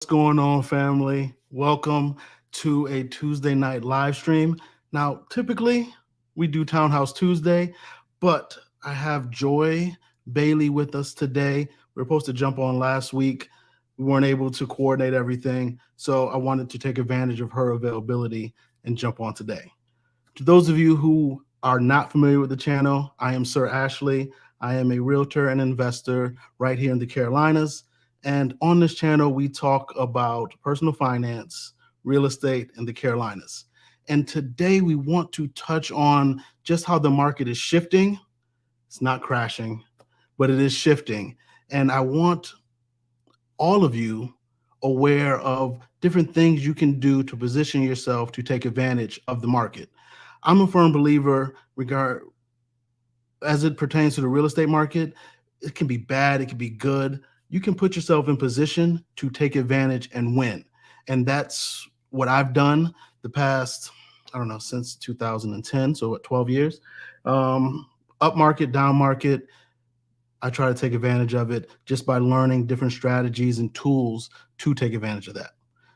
going on, family? Welcome to a Tuesday night live stream. Now, typically we do Townhouse Tuesday, but I have Joy Bailey with us today. We were supposed to jump on last week. We weren't able to coordinate everything, so I wanted to take advantage of her availability and jump on today. To those of you who are not familiar with the channel, I am Sir Ashley. I am a realtor and investor right here in the Carolinas. And on this channel, we talk about personal finance, real estate in the Carolinas. And today we want to touch on just how the market is shifting. It's not crashing, but it is shifting. And I want all of you aware of different things you can do to position yourself to take advantage of the market. I'm a firm believer as it pertains to the real estate market. It can be bad, it can be good. You can put yourself in position to take advantage and win. And that's what I've done the past, I don't know, since 2010. So what, 12 years? Up market, down market. I try to take advantage of it just by learning different strategies and tools to take advantage of that.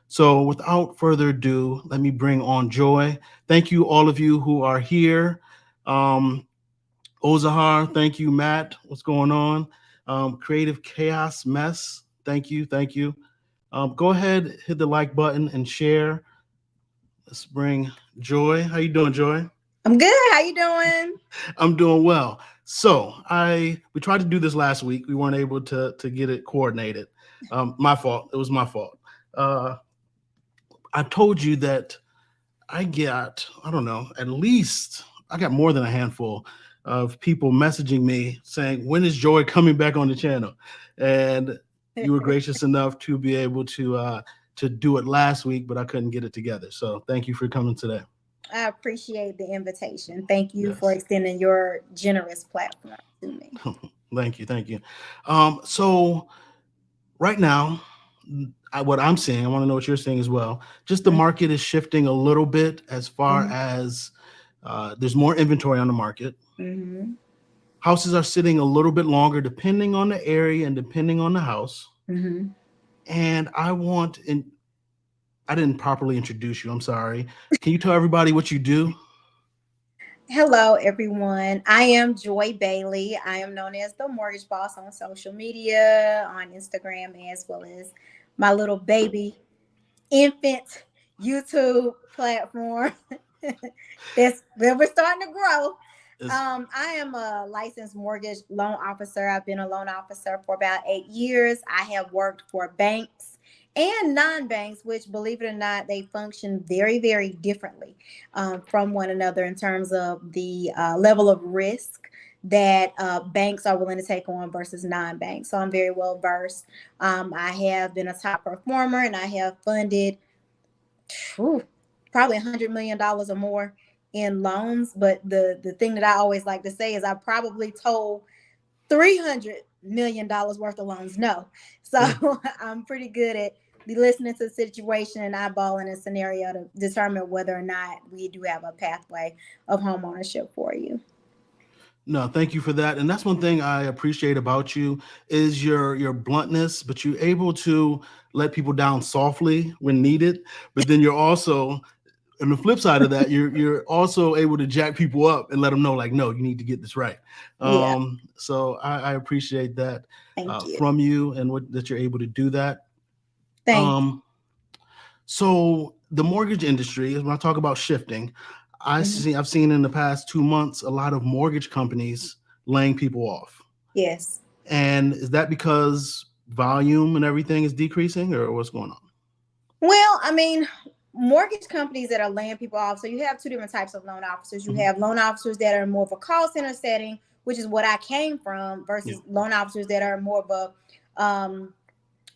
So without further ado, let me bring on Joy. Thank you, all of you who are here. Ozahar, thank you. Matt, what's going on? Creative Chaos Mess, thank you, thank you. Go ahead, hit the like button and share. Let's bring Joy. How you doing, Joy? I'm good. How you doing? I'm doing well. So we tried to do this last week. We weren't able to get it coordinated. My fault. It was my fault. I told you that I don't know, at least I got more than a handful of people messaging me saying, when is Joy coming back on the channel? And you were gracious enough to be able to do it last week, but I couldn't get it together. So thank you for coming today. I appreciate the invitation. Thank you for Yes. extending your generous platform to me. Thank you. Thank you. So right now, what I'm seeing, I want to know what you're seeing as well. Just the market is shifting a little bit as far as there's more inventory on the market. Mm-hmm. Houses are sitting a little bit longer depending on the area and depending on the house. Mm-hmm. And I didn't properly introduce you. I'm sorry. Can you tell everybody what you do? Hello, everyone. I am Joy Bailey. I am known as the Mortgage Boss on social media, on Instagram, as well as my little baby infant YouTube platform. We're starting to grow. I am a licensed mortgage loan officer. I've been a loan officer for about 8 years. I have worked for banks and non-banks, which, believe it or not, they function very, very differently from one another in terms of the level of risk that banks are willing to take on versus non-banks. So I'm very well versed. I have been a top performer, and I have funded probably $100 million or more in loans. But the thing that I always like to say is I probably told $300 million worth of loans no. So I'm pretty good at listening to the situation and eyeballing a scenario to determine whether or not we do have a pathway of home ownership for you. No, thank you for that. And that's one thing I appreciate about you is your bluntness, but you're able to let people down softly when needed. But then you're also, on the flip side of that, you're also able to jack people up and let them know, like, no, you need to get this right. Yeah. So I appreciate that Thank you. from you, and that you're able to do that. Thank you. So the mortgage industry, when I talk about shifting, I've seen in the past 2 months a lot of mortgage companies laying people off. Yes. And is that because volume and everything is decreasing, or what's going on? Well, I mean, mortgage companies that are laying people off. So you have two different types of loan officers. You have loan officers that are more of a call center setting, which is what I came from, versus loan officers that are more of a,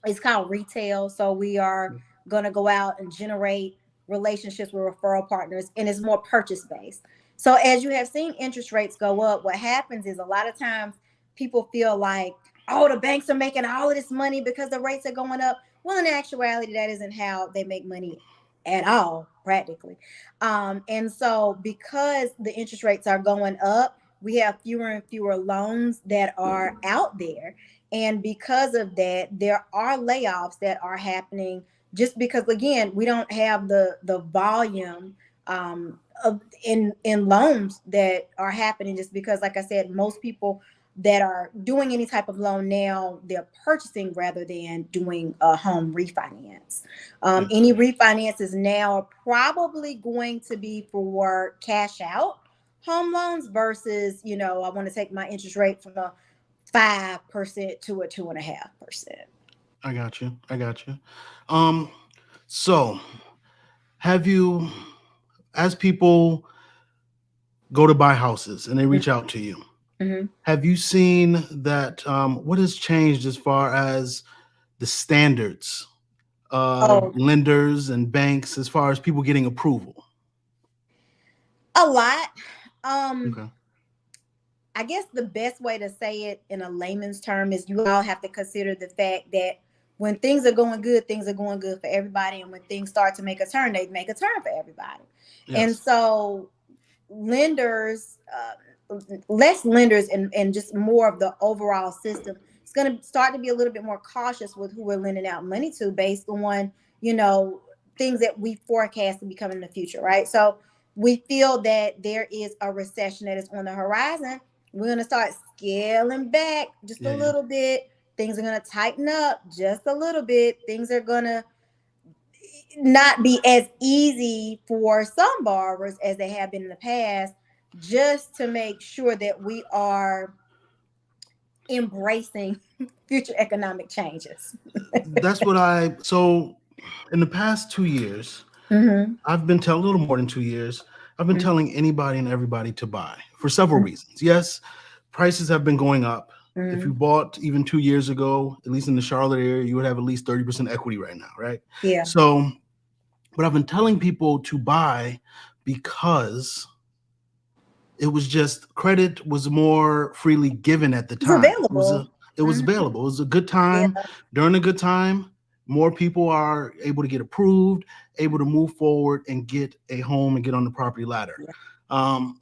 it's called retail. So we are going to go out and generate relationships with referral partners, and it's more purchase based. So as you have seen interest rates go up, what happens is a lot of times people feel like, oh, the banks are making all of this money because the rates are going up. Well, in actuality, that isn't how they make money at all, practically. And so because the interest rates are going up, we have fewer and fewer loans that are out there. And because of that, there are layoffs that are happening just because, again, we don't have the volume of in loans that are happening, just because, like I said, most people that are doing any type of loan now, they're purchasing rather than doing a home refinance. Yeah. Any refinances now are probably going to be for cash out home loans versus, I want to take my interest rate from a 5% to a 2.5%. I got you. I got you. Um, so have you, as people go to buy houses and they reach out to you, Mm-hmm. have you seen that what has changed as far as the standards of Oh, lenders and banks as far as people getting approval? a lot. Um, Okay. I guess the best way to say it in a layman's term is you all have to consider the fact that when things are going good for everybody, and when things start to make a turn, they make a turn for everybody. And Yes. so lenders, less lenders, and just more of the overall system, it's going to start to be a little bit more cautious with who we're lending out money to based on, you know, things that we forecast to be coming in the future, right? So we feel that there is a recession that is on the horizon. We're going to start scaling back just a Yeah. Yeah. little bit. Things are going to tighten up just a little bit. Things are going to not be as easy for some borrowers as they have been in the past, just to make sure that we are embracing future economic changes. That's what so in the past 2 years, Mm-hmm. I've been telling a little more than 2 years. I've been telling anybody and everybody to buy for several reasons. Yes, prices have been going up. If Mm-hmm. you bought even 2 years ago, at least in the Charlotte area, you would have at least 30% equity right now, right? Yeah. So, but I've been telling people to buy because it was just credit was more freely given at the It's time. available. It was Mm-hmm. available. It was a good time. Yeah. During a good time, more people are able to get approved, able to move forward and get a home and get on the property ladder. Yeah. Um,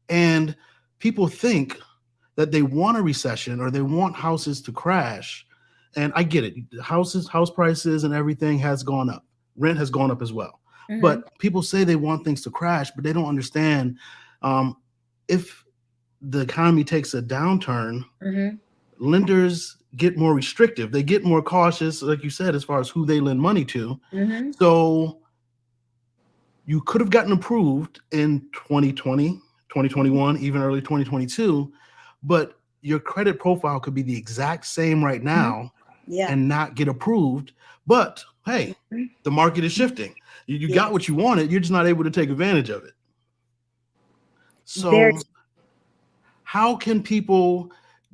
and people think that they want a recession or they want houses to crash. And I get it. House prices and everything has gone up. Rent has gone up as well. Mm-hmm. But people say they want things to crash, but they don't understand um, if the economy takes a downturn, Mm-hmm. lenders get more restrictive. They get more cautious, like you said, as far as who they lend money to. Mm-hmm. So you could have gotten approved in 2020, 2021, even early 2022, but your credit profile could be the exact same right Mm-hmm. now Yeah. and not get approved. But hey, Mm-hmm. the market is shifting. You got Yes. what you wanted, you're just not able to take advantage of it. Very. So, how can people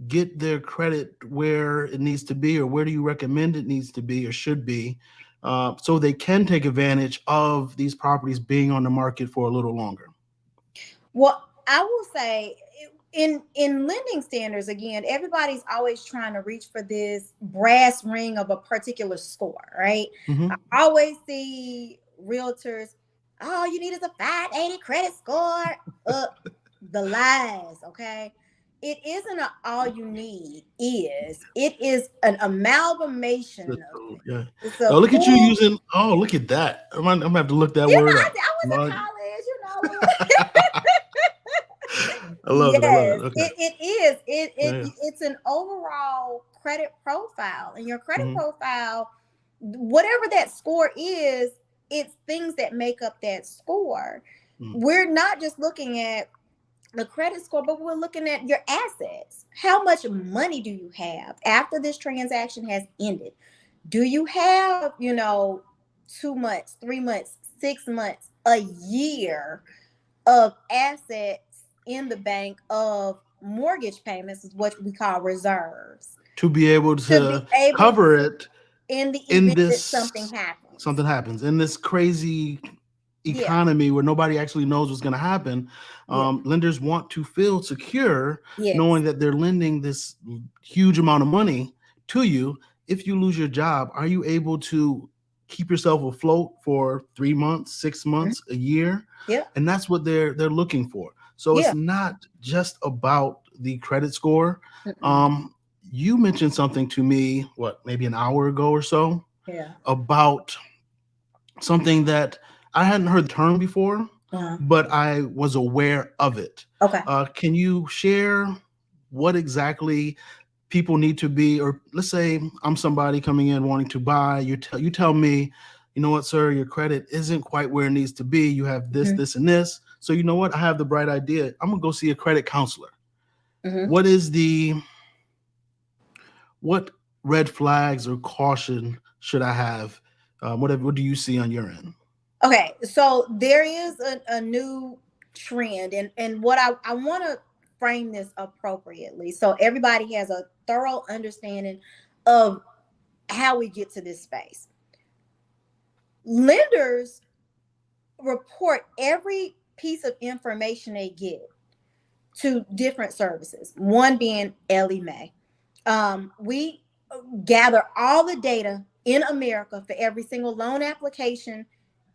get their credit where it needs to be, or where do you recommend it needs to be or should be, so they can take advantage of these properties being on the market for a little longer? Well, I will say, in lending standards, again, everybody's always trying to reach for this brass ring of a particular score, right? I Hmm. always see realtors, all you need is a 580 credit score. Uh, the lies, okay? It isn't all you need is. It is an amalgamation of things. Yeah. It's a Oh, look at you full. using. Oh, look at that. I'm gonna have to look that You word know, up. I was in No, college. I love it. I love it. Yes, Okay. it is. Yeah. It's an overall credit profile, and your credit Hmm. profile, whatever that score is, it's things that make up that score. We're not just looking at the credit score, but we're looking at your assets. How much money do you have after this transaction has ended? Do you have, 2 months, 3 months, 6 months, a year of assets in the bank of mortgage payments, is what we call reserves, To be able to be to able cover to, it in the in event that something this happens. something happens in this crazy Yeah. economy where nobody actually knows what's going to happen. Yeah. Lenders want to feel secure Yes. knowing that they're lending this huge amount of money to you. If you lose your job, are you able to keep yourself afloat for 3 months, 6 months, Mhm. a year? Yeah. And that's what they're looking for. So it's Yeah. not just about the credit score. Mm-mm. um, you mentioned something to me, what, maybe an hour ago or so, Yeah. about something that I hadn't heard the term before, Uh-huh. but I was aware of it. Okay. Can you share what exactly people need to be, or let's say I'm somebody coming in wanting to buy, you tell me, you know what, sir, your credit isn't quite where it needs to be. You have this, Mm-hmm. this, and this. So you know what? I have the bright idea. I'm gonna go see a credit counselor. Mm-hmm. What is the what red flags or caution should I have? What do you see on your end? Okay, so there is a new trend, and what I want to frame this appropriately so everybody has a thorough understanding of how we get to this space. Lenders report every piece of information they get to different services, one being Ellie Mae. We gather all the data in America for every single loan application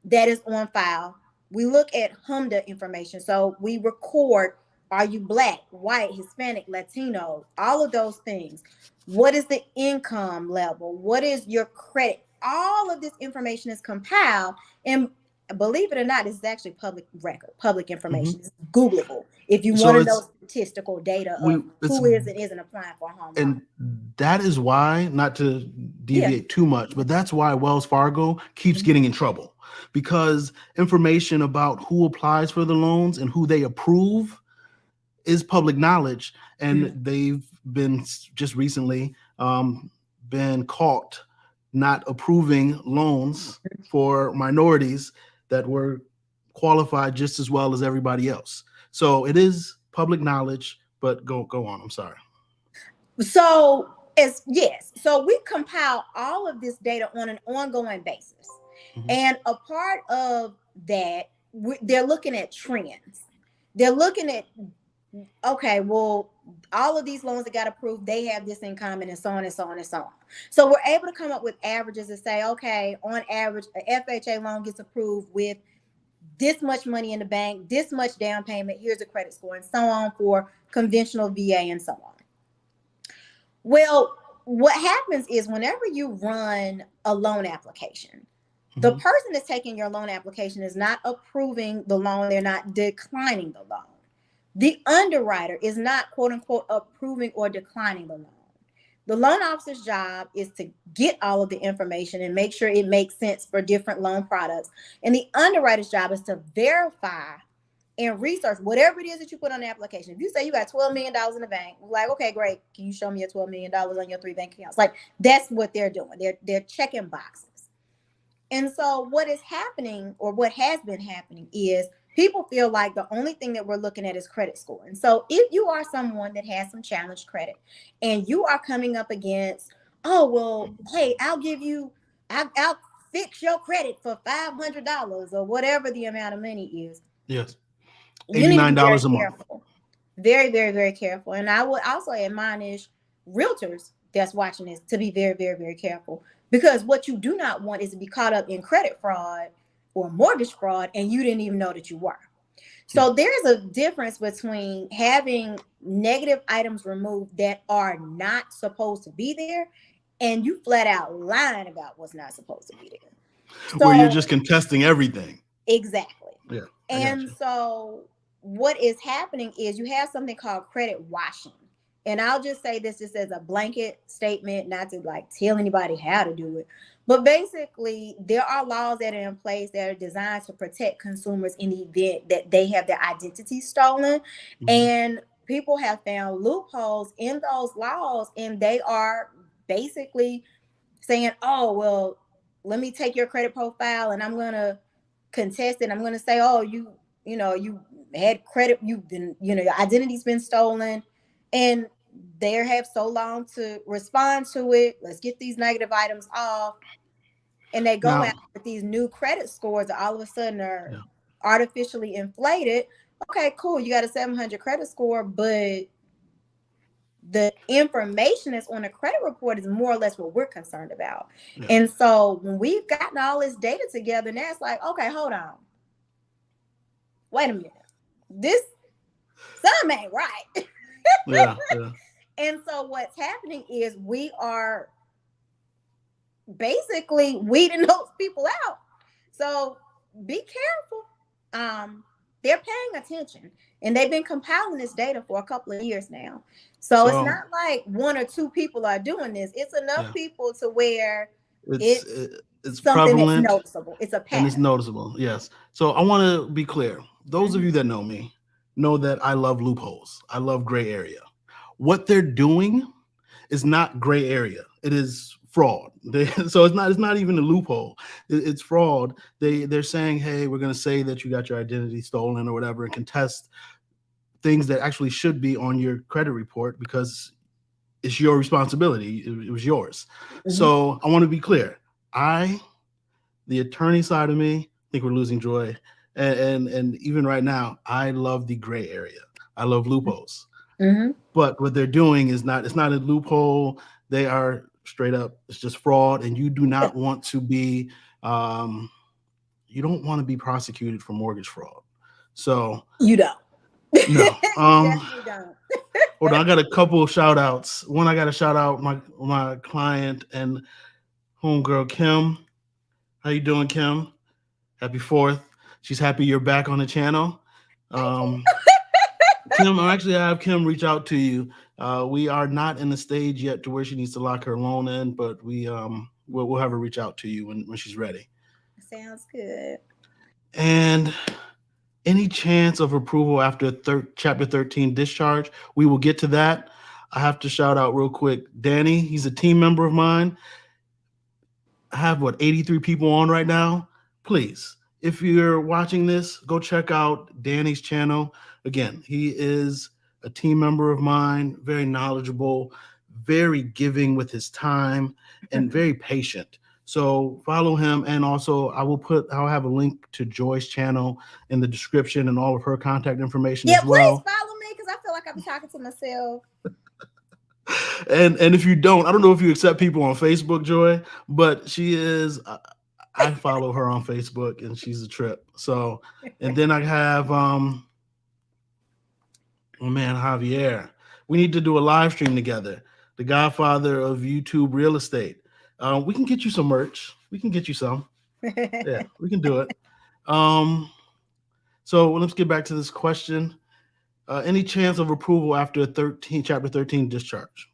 that is on file. We look at HMDA information. So we record, are you black, white, Hispanic, Latino, all of those things. What is the income level? What is your credit? All of this information is compiled, and believe it or not, this is actually public record, public Mhm. information. It's Googleable if you want So to know statistical data of it's who is and isn't applying for a home loan. and that is why, not to Yeah. deviate too much, but that's why Wells Fargo keeps getting in trouble, because information about who applies for the loans and who they approve is public knowledge, and Mhm. they've been just recently been caught not approving loans for minorities that were qualified just as well as everybody else. So it is public knowledge, but go on. I'm sorry. So, as yes, so we compile all of this data on an ongoing basis, Mhm. and a part of that, they're looking at trends. They're looking at, okay, well, all of these loans that got approved, they have this in common, and so on and so on and so on. So we're able to come up with averages and say, okay, on average, a FHA loan gets approved with this much money in the bank, this much down payment, here's a credit score, and so on for conventional VA and so on. Well, what happens is whenever you run a loan application, the Mhm. person that's taking your loan application is not approving the loan, they're not declining the loan. The underwriter is not, quote unquote, approving or declining the loan. The loan officer's job is to get all of the information and make sure it makes sense for different loan products. And the underwriter's job is to verify and research whatever it is that you put on the application. If you say you got $12 million in the bank, we're like, okay, great. Can you show me your $12 million on your 3 bank accounts? Like, that's what they're doing. They're checking boxes. And so what is happening, or what has been happening, is people feel like the only thing that we're looking at is credit score. And so if you are someone that has some challenged credit and you are coming up against, oh, well, hey, I'll fix your credit for $500 or whatever the amount of money is, Yes, you need to be very $89 a month. careful. Very, very, very careful. And I would also admonish realtors that's watching this to be very, very, very careful. Because what you do not want is to be caught up in credit fraud or mortgage fraud and you didn't even know that you were. Yeah. So there's a difference between having negative items removed that are not supposed to be there and you flat out lying about what's not supposed to be there. Where you're So just contesting everything. exactly. Yeah, I got And you. so what is happening is you have something called credit washing. And I'll just say this just as a blanket statement, not to like tell anybody how to do it. But basically, there are laws that are in place that are designed to protect consumers in the event that they have their identity stolen. Mhm. And people have found loopholes in those laws, and they are basically saying, oh, well, let me take your credit profile and I'm going to contest it. I'm going to say, oh, you had credit, you've been, your identity's been stolen. And they have so long to respond to it. Let's get these negative items off. And they go Now, out with these new credit scores that all of a sudden are yeah. artificially inflated. Okay, cool. You got a 700 credit score, but the information that's on the credit report is more or less what we're concerned about. Yeah. And so when we've gotten all this data together, now it's like, okay, hold on. Wait a minute. This something ain't right. Yeah. Yeah. And so what's happening is we are basically weeding those people out. So be careful. They're paying attention and they've been compiling this data for a couple of years now. So it's So not like one or two people are doing this. It's enough yeah, people to where it's it's it, it's something that's prevalent noticeable. It's a and it's pattern. noticeable. Yes. So I want to be clear. Those of Mhm. you that know me know that I love loopholes. I love gray area. What they're doing is not gray area. It is fraud. So it's not even a loophole. It's fraud. They're saying, hey, we're going to say that you got your identity stolen or whatever, and contest things that actually should be on your credit report because it's your responsibility. It was yours. Mhm. So I want to be clear. The attorney side of me, think we're losing Joy, and even right now, I love the gray area. I love loopholes. Mhm. But what they're doing is not, it's not a loophole. They are straight up, it's just fraud. And you do Yeah. not want to be, um, you don't want to be prosecuted for mortgage fraud. So You don't. no. You definitely don't. Hold on, I got a couple of shout outs. One, I got to shout out my client and homegirl Kim. How you doing, Kim? Happy 4th. She's happy you're back on the channel. Um, Kim, I actually have Kim reach out to you. We are not in the stage yet to where she needs to lock her loan in, but we'll have her reach out to you when she's ready. Sounds good. And any chance of approval after Chapter 13 discharge, we will get to that. I have to shout out real quick Danny. He's a team member of mine. I have 83 people on right now. Please, if you're watching this, go check out Danny's channel. Again, he is a team member of mine, very knowledgeable, very giving with his time, and very patient. So follow him, and also I'll have a link to Joy's channel in the description and all of her contact information Yeah, as please well. follow me because I feel like I be talking to myself. And if you don't, I don't know if you accept people on Facebook, Joy, but she is. I follow her on Facebook, and she's a trip. So, and then I have oh man, Javier. We need to do a live stream together. The Godfather of YouTube real estate. We can get you some merch. We can get you some. Yeah, we can do it. Um, so let's get back to this question. Any chance of approval after Chapter 13 discharge?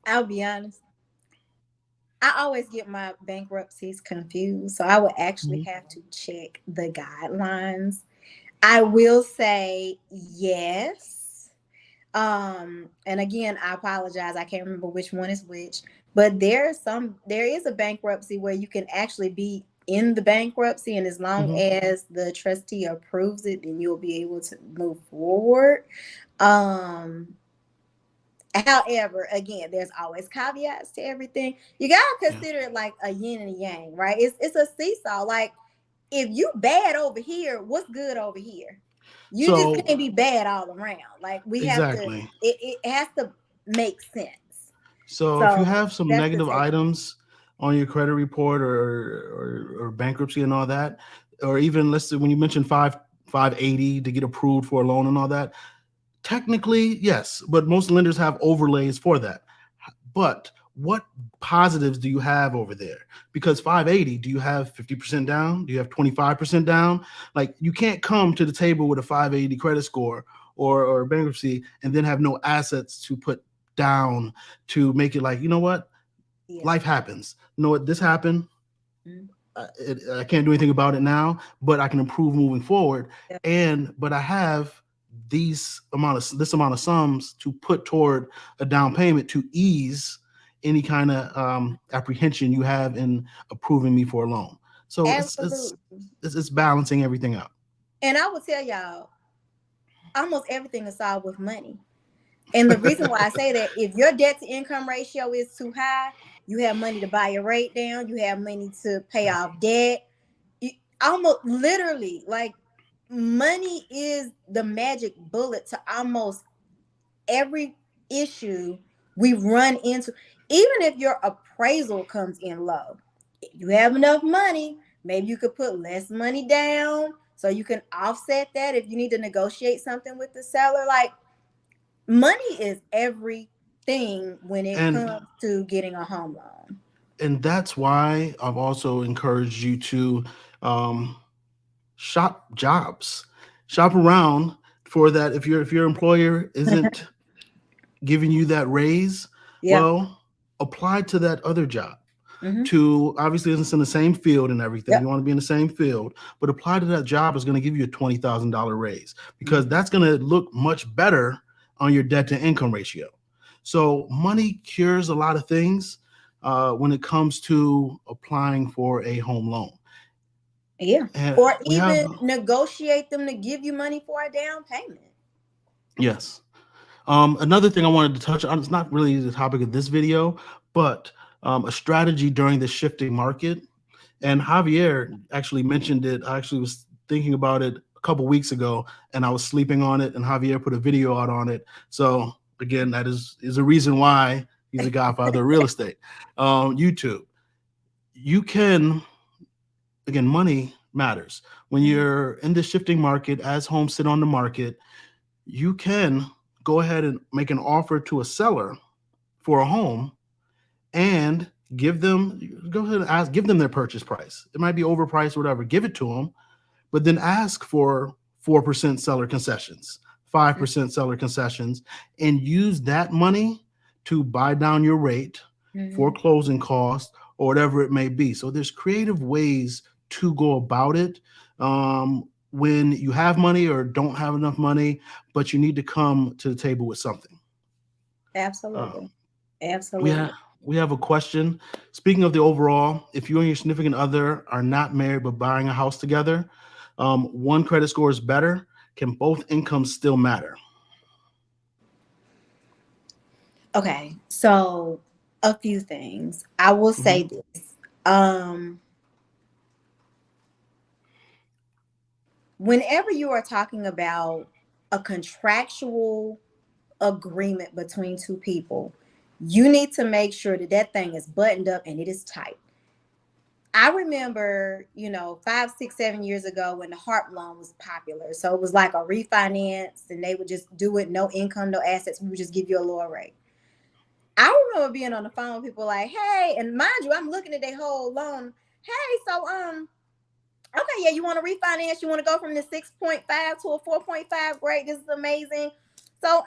I'll be honest. I always get my bankruptcies confused, so I would actually Mhm. have to check the guidelines. I will say yes. And again, I apologize. I can't remember which one is which, but there is a bankruptcy where you can actually be in the bankruptcy, and as long Mhm. as the trustee approves it, then you'll be able to move forward. Um, However, again, there's always caveats to everything. You gotta Yeah. consider it like a yin and a yang, right? It's a seesaw. Like if you bad over here, what's good over here? You just So can't be bad all around. Like we have to. exactly. It has to make sense. So if you So have some that's the negative take on it. items on your credit report or bankruptcy and all that, or even let's say when you mentioned 580 to get approved for a loan and all that, technically yes, but most lenders have overlays for that. But what positives do you have over there? Because 580, do you have 50% down? Do you have 25% down? Like you can't come to the table with a 580 credit score or bankruptcy and then have no assets to put down to make it like, you know what? Yeah. Life happens. You know what? This happened. Mhm. I can't do anything about it now, but I can improve moving forward. Yeah. But I have this amount of sums to put toward a down payment to ease any kind of apprehension you have in approving me for a loan. So Absolutely. it's balancing everything out. And I will tell y'all, almost everything is solved with money. And the reason why I say that, if your debt to income ratio is too high, you have money to buy your rate down, you have money to pay Yeah. off debt. You, almost literally, like money is the magic bullet to almost every issue we run into. Even if your appraisal comes in low, if you have enough money, maybe you could put less money down so you can offset that if you need to negotiate something with the seller. Like Money is everything when it And comes to getting a home loan. that's why I've also encouraged you to um, shop jobs, shop around for that. If your employer isn't giving you that raise, Yeah. well, apply to that other job. Mm-hmm. To obviously it's in the same field and everything. You Yep. want to be in the same field, but apply to that job is going to give you a $20,000 raise because Mm-hmm. that's going to look much better on your debt to income ratio. So money cures a lot of things when it comes to applying for a home loan. Yeah. And Or we have even negotiate them to give you money for a down payment. yes. Another thing I wanted to touch on, it's not really the topic of this video, but a strategy during the shifting market. And Javier actually mentioned it. I actually was thinking about it a couple weeks ago, and I was sleeping on it, and Javier put a video out on it. So again, that is a reason why he's a godfather of real estate. YouTube. You can, again, money matters. When Mhm. you're in the shifting market, as homes sit on the market, you can go ahead and make an offer to a seller for a home and go ahead and ask, give them their purchase price. It might be overpriced, whatever. Give it to them, but then ask for 4% seller concessions, 5% seller concessions, and use that money to buy down your rate for Mhm. closing costs or whatever it may be. So there's creative ways to go about it. When you have money or don't have enough money, but you need to come to the table with something. Uh, Absolutely. we have Absolutely. we have a question. Speaking of the overall, if you and your significant other are not married but buying a house together, one credit score is better. Can both incomes still matter? Okay. So a few things. I will say Hmm. this. Um, Whenever you are talking about a contractual agreement between two people, you need to make sure that that thing is buttoned up and it is tight. I remember, 5, 6, 7 years ago when the HARP loan was popular. So it was like a refinance and they would just do it, no income, no assets. We would just give you a lower rate. I remember being on the phone with people like, hey, and mind you, I'm looking at their whole loan. Hey, so okay, yeah, you want to refinance, you want to go from the 6.5 to a 4.5. Great, this is amazing. So,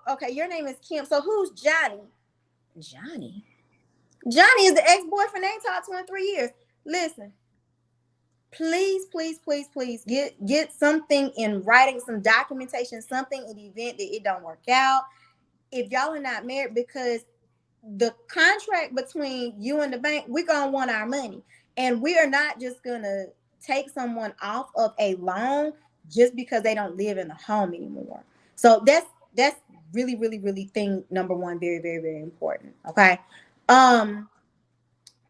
okay, your name is Kim. So who's Johnny? Johnny. Johnny is the ex-boyfriend they ain't talked to in 3 years. Listen, please, please, please, please get something in writing, some documentation, something in the event that it don't work out. If y'all are not married, because the contract between you and the bank, we're gonna want our money. And we are not just gonna take someone off of a loan just because they don't live in the home anymore. So that's really, really, really thing number one, very, very, very important. Okay. Um,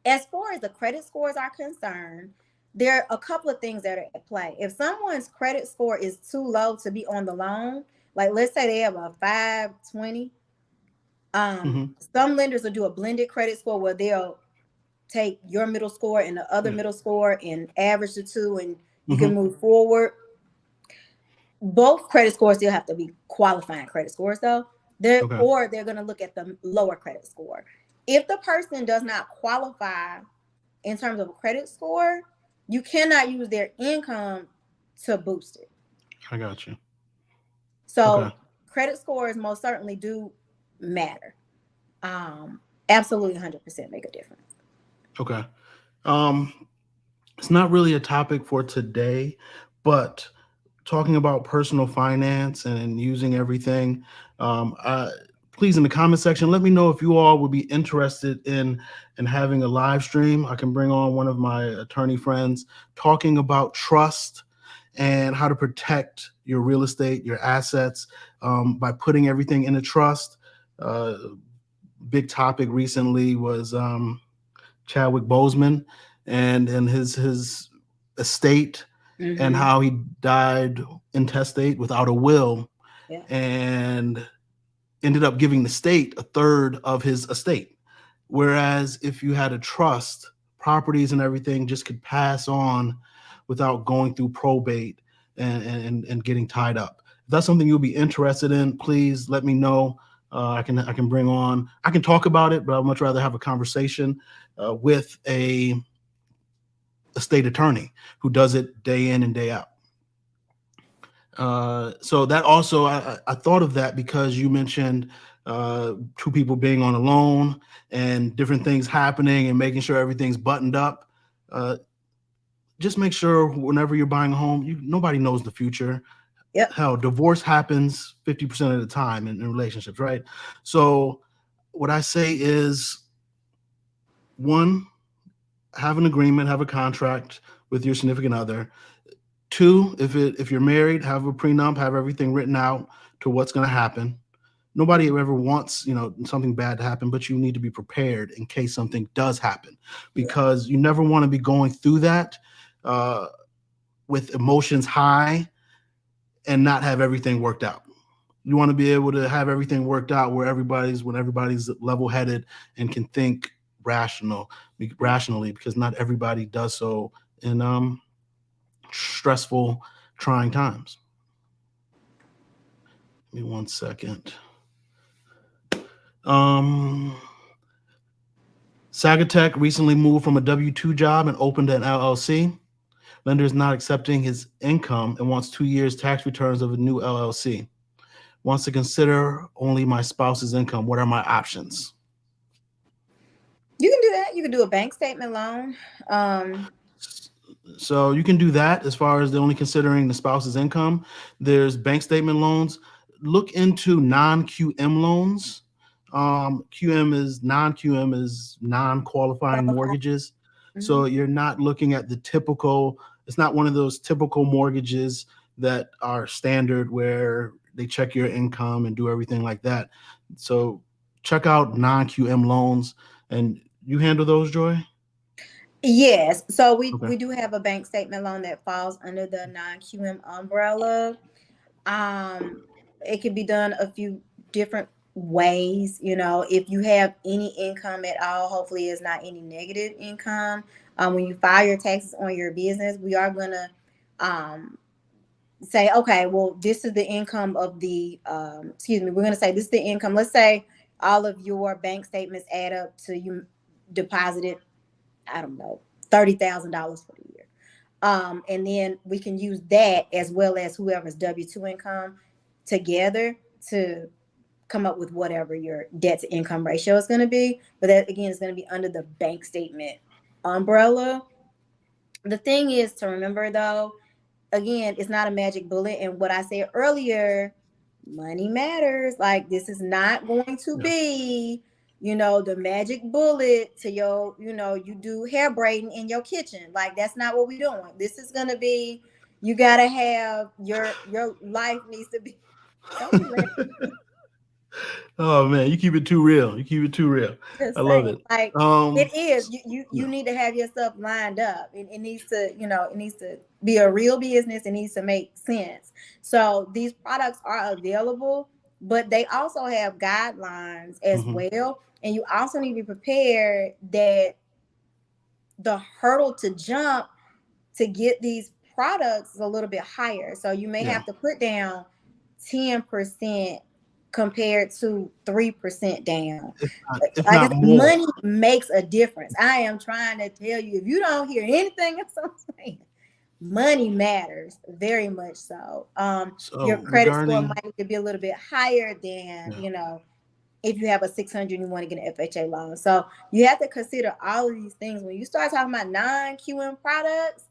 as far as the credit scores are concerned, there are a couple of things that are at play. If someone's credit score is too low to be on the loan, like let's say they have a 520, Hmm. some lenders will do a blended credit score where they'll take your middle score and the other Yeah. middle score and average the two and you can Hmm. move forward. Both credit scores still have to be qualifying credit scores though. Okay. They're going to look at the lower credit score. If the person does not qualify in terms of a credit score, you cannot use their income to boost it. I got you. Okay. So credit scores most certainly do matter. Absolutely 100% make a difference. Okay. Um, it's not really a topic for today, but talking about personal finance and using everything, please in the comment section let me know if you all would be interested in having a live stream. I can bring on one of my attorney friends talking about trust and how to protect your real estate, your assets, by putting everything in a trust. Uh, Big topic recently was Chadwick Boseman and his estate and Mm-hmm. how he died intestate without a will Yeah. and ended up giving the state a third of his estate. Whereas if you had a trust, properties and everything just could pass on without going through probate and getting tied up. that's something you'll be interested in, please let me know. I can bring on. I can talk about it, but I'd much rather have a conversation with a state attorney who does it day in and day out. So that also, I thought of that because you mentioned two people being on a loan and different things happening and making sure everything's buttoned up. Uh, just make sure whenever you're buying a home, nobody knows the future. Yep. Hell, divorce happens 50% of the time in relationships, right? So what I say is, one, have an agreement, have a contract with your significant other. Two, if you're married, have a prenup, have everything written out to what's going to happen. Nobody ever wants, something bad to happen, but you need to be prepared in case something does happen, Yeah. because you never want to be going through that uh, with emotions high and not have everything worked out. You want to be able to have everything worked out where everybody's level headed and can think rationally, because not everybody does so in stressful, trying times. Give me 1 second. Um, Sagatech recently moved from a W-2 job and opened an LLC. Lender is not accepting his income and wants 2 years tax returns of a new LLC. Wants to consider only my spouse's income. What are my options? You can do that. You can do a bank statement loan. So you can do that as far as the only considering the spouse's income. There's bank statement loans. Look into non-QM loans. QM is non-qualifying Qualify. mortgages. Mhm. So you're not looking at the typical, it's not one of those typical mortgages that are standard where they check your income and do everything like that. So check out non-QM loans. And you handle those, Joy? Yes. So we Okay. we do have a bank statement loan that falls under the non-QM umbrella. Um, it can be done a few different ways. If you have any income at all, hopefully it's not any negative income. When you file your taxes on your business, we are gonna um say, okay, well, this is the income of the excuse me, we're going to say this is the income. Let's say all of your bank statements add up to you deposited, I don't know, $30,000 for the year. And then we can use that as well as whoever's W-2 income together to come up with whatever your debt to income ratio is going to be. But that again is going to be under the bank statement umbrella. The thing is to remember though, again, it's not a magic bullet. And what I said earlier, money matters. Like, this is not going to Yeah. be, the magic bullet to your, you do hair braiding in your kitchen. Like, that's not what we're doing. This is gonna be, you gotta have your life needs to be. Don't be laughing. Oh man, you keep it too real. You keep it too real. I Just love saying, it. like, it Um, is. You yeah. need to have your stuff lined up. It needs to, it needs to be a real business. It needs to make sense. So these products are available, but they also have guidelines as Mhm. well. And you also need to be prepared that the hurdle to jump to get these products is a little bit higher. So you may Yeah. have to put down 10% compared to 3% down. If Like I not said, more. money makes a difference. I am trying to tell you, if you don't hear anything else I'm saying, money matters very much so. Your So credit score regarding, might need to be a little bit higher than, yeah. if you have a 600 and you want to get an FHA loan. So you have to consider all of these things. When you start talking about non-QM products,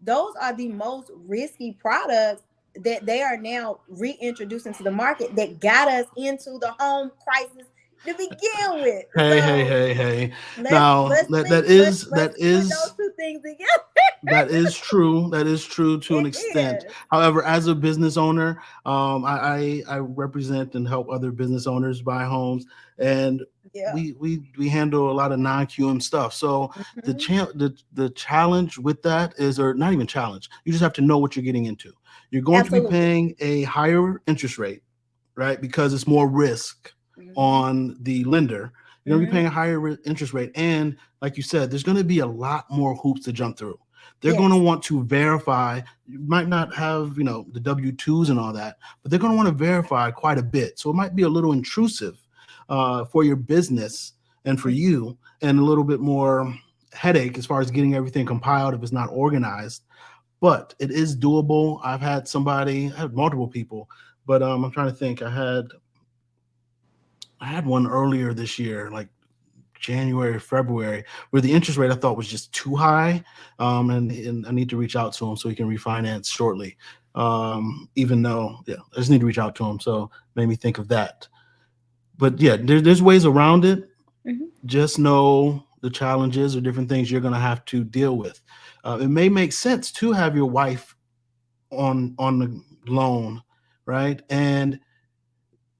those are the most risky products that they are now reintroducing to the market that got us into the home crisis to begin with. So Hey. let's Now let's that link that let's is let's that put those is two things together. that is true. That is true to an It extent. is. However, as a business owner, I represent and help other business owners buy homes, and Yeah. we handle a lot of non-QM stuff. So Hmm. the challenge with that is, or not even challenge, you just have to know what you're getting into. You're going to be Absolutely. paying a higher interest rate, right? Because it's more risk Hmm. on the lender. You're going to be Hmm. paying a higher interest rate, and like you said, there's going to be a lot more hoops to jump through. They're going to Yes. want to verify. You might not have, the W-2s and all that, but they're going to want to verify quite a bit. So it might be a little intrusive for your business and for you, and a little bit more headache as far as getting everything compiled if it's not organized. But it is doable. I had multiple people, but I'm trying to think. I had one earlier this year, like January, February, where the interest rate I thought was just too high, and I need to reach out to him so he can refinance shortly. Even though, yeah, I just need to reach out to him. So made me think of that. But yeah, there's ways around it. Mhm. Just know the challenges or different things you're going to have to deal with. It may make sense to have your wife on the loan, right? And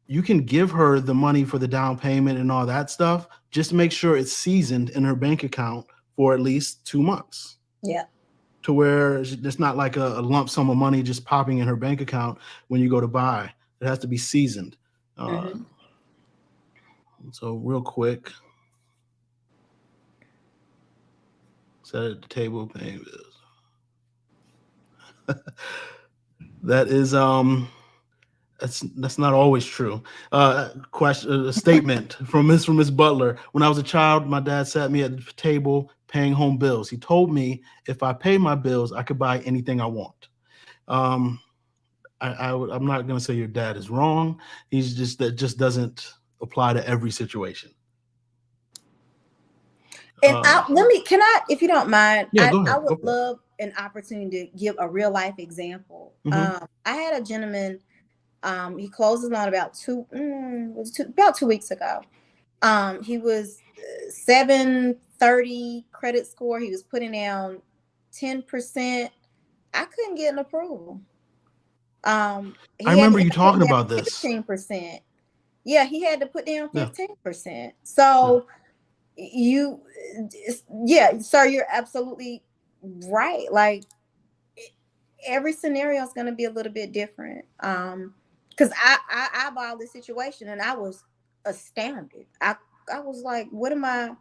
you can give her the money for the down payment and all that stuff. Just make sure it's seasoned in her bank account for at least 2 months, Yeah. to where it's not like a lump sum of money just popping in her bank account when you go to buy. It has to be seasoned. Uh, Hmm. so real quick, set at the table paying bills. That is that's not always true. A statement from Miss Butler. When I was a child, my dad sat me at the table paying home bills. He told me if I pay my bills, I could buy anything I want. Um, I'm not going to say your dad is wrong. He's just that just doesn't apply to every situation. And Uh, can I, if you don't mind, yeah, go I ahead. would Go for it. love an opportunity to give a real life example. Hmm. I had a gentleman, he closed his loan about 2 weeks ago. He was 730 credit score. He was putting down 10%. I couldn't get an approval. I He had to remember end you up putting talking down about this. 15%. Yeah, he had to put down Yeah, 15%. yeah. So you, yeah, sir, you're absolutely right. Like, every scenario is going to be a little bit different. Because I eyeballed the situation and I was astounded. I was like, what am I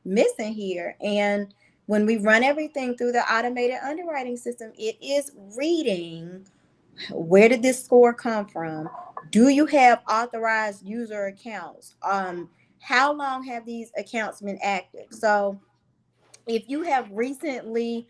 missing here? And when we run everything through the automated underwriting system, it is reading, where did this score come from? Do you have authorized user accounts? How long have these accounts been active? So if you have recently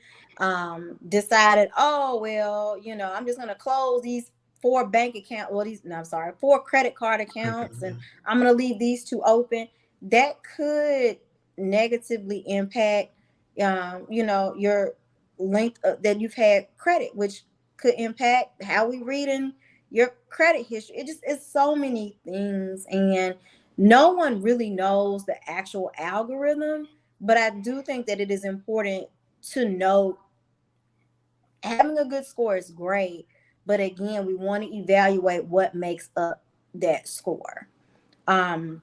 decided, oh well, I'm just going to close these four bank account, well, these, no, I'm sorry, four credit card Okay, accounts, and yeah. I'm going to leave these two open, that could negatively impact, your length that you've had credit, which could impact how we read in your credit history. It's so many things, and no one really knows the actual algorithm, but I do think that it is important to note, having a good score is great, but again, we want to evaluate what makes up that score. Um,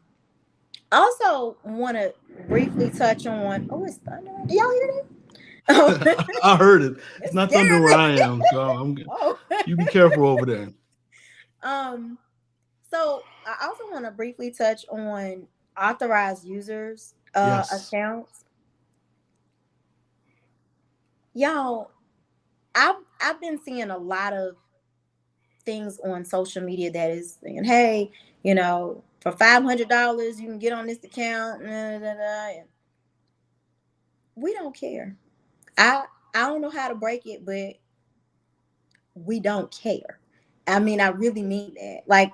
also want to briefly touch on, oh, it's thunder. Do y'all hear that? Oh, I heard it. It's it's not thunder scaring where me. I am, so Oh. you be careful over there. um, so I also want to briefly touch on authorized users Yes. accounts. Y'all, I've been seeing a lot of things on social media that is saying, hey, for $500 you can get on this account. And we don't care. I I don't know how to break it, but we don't care. I mean, I really mean that. Like,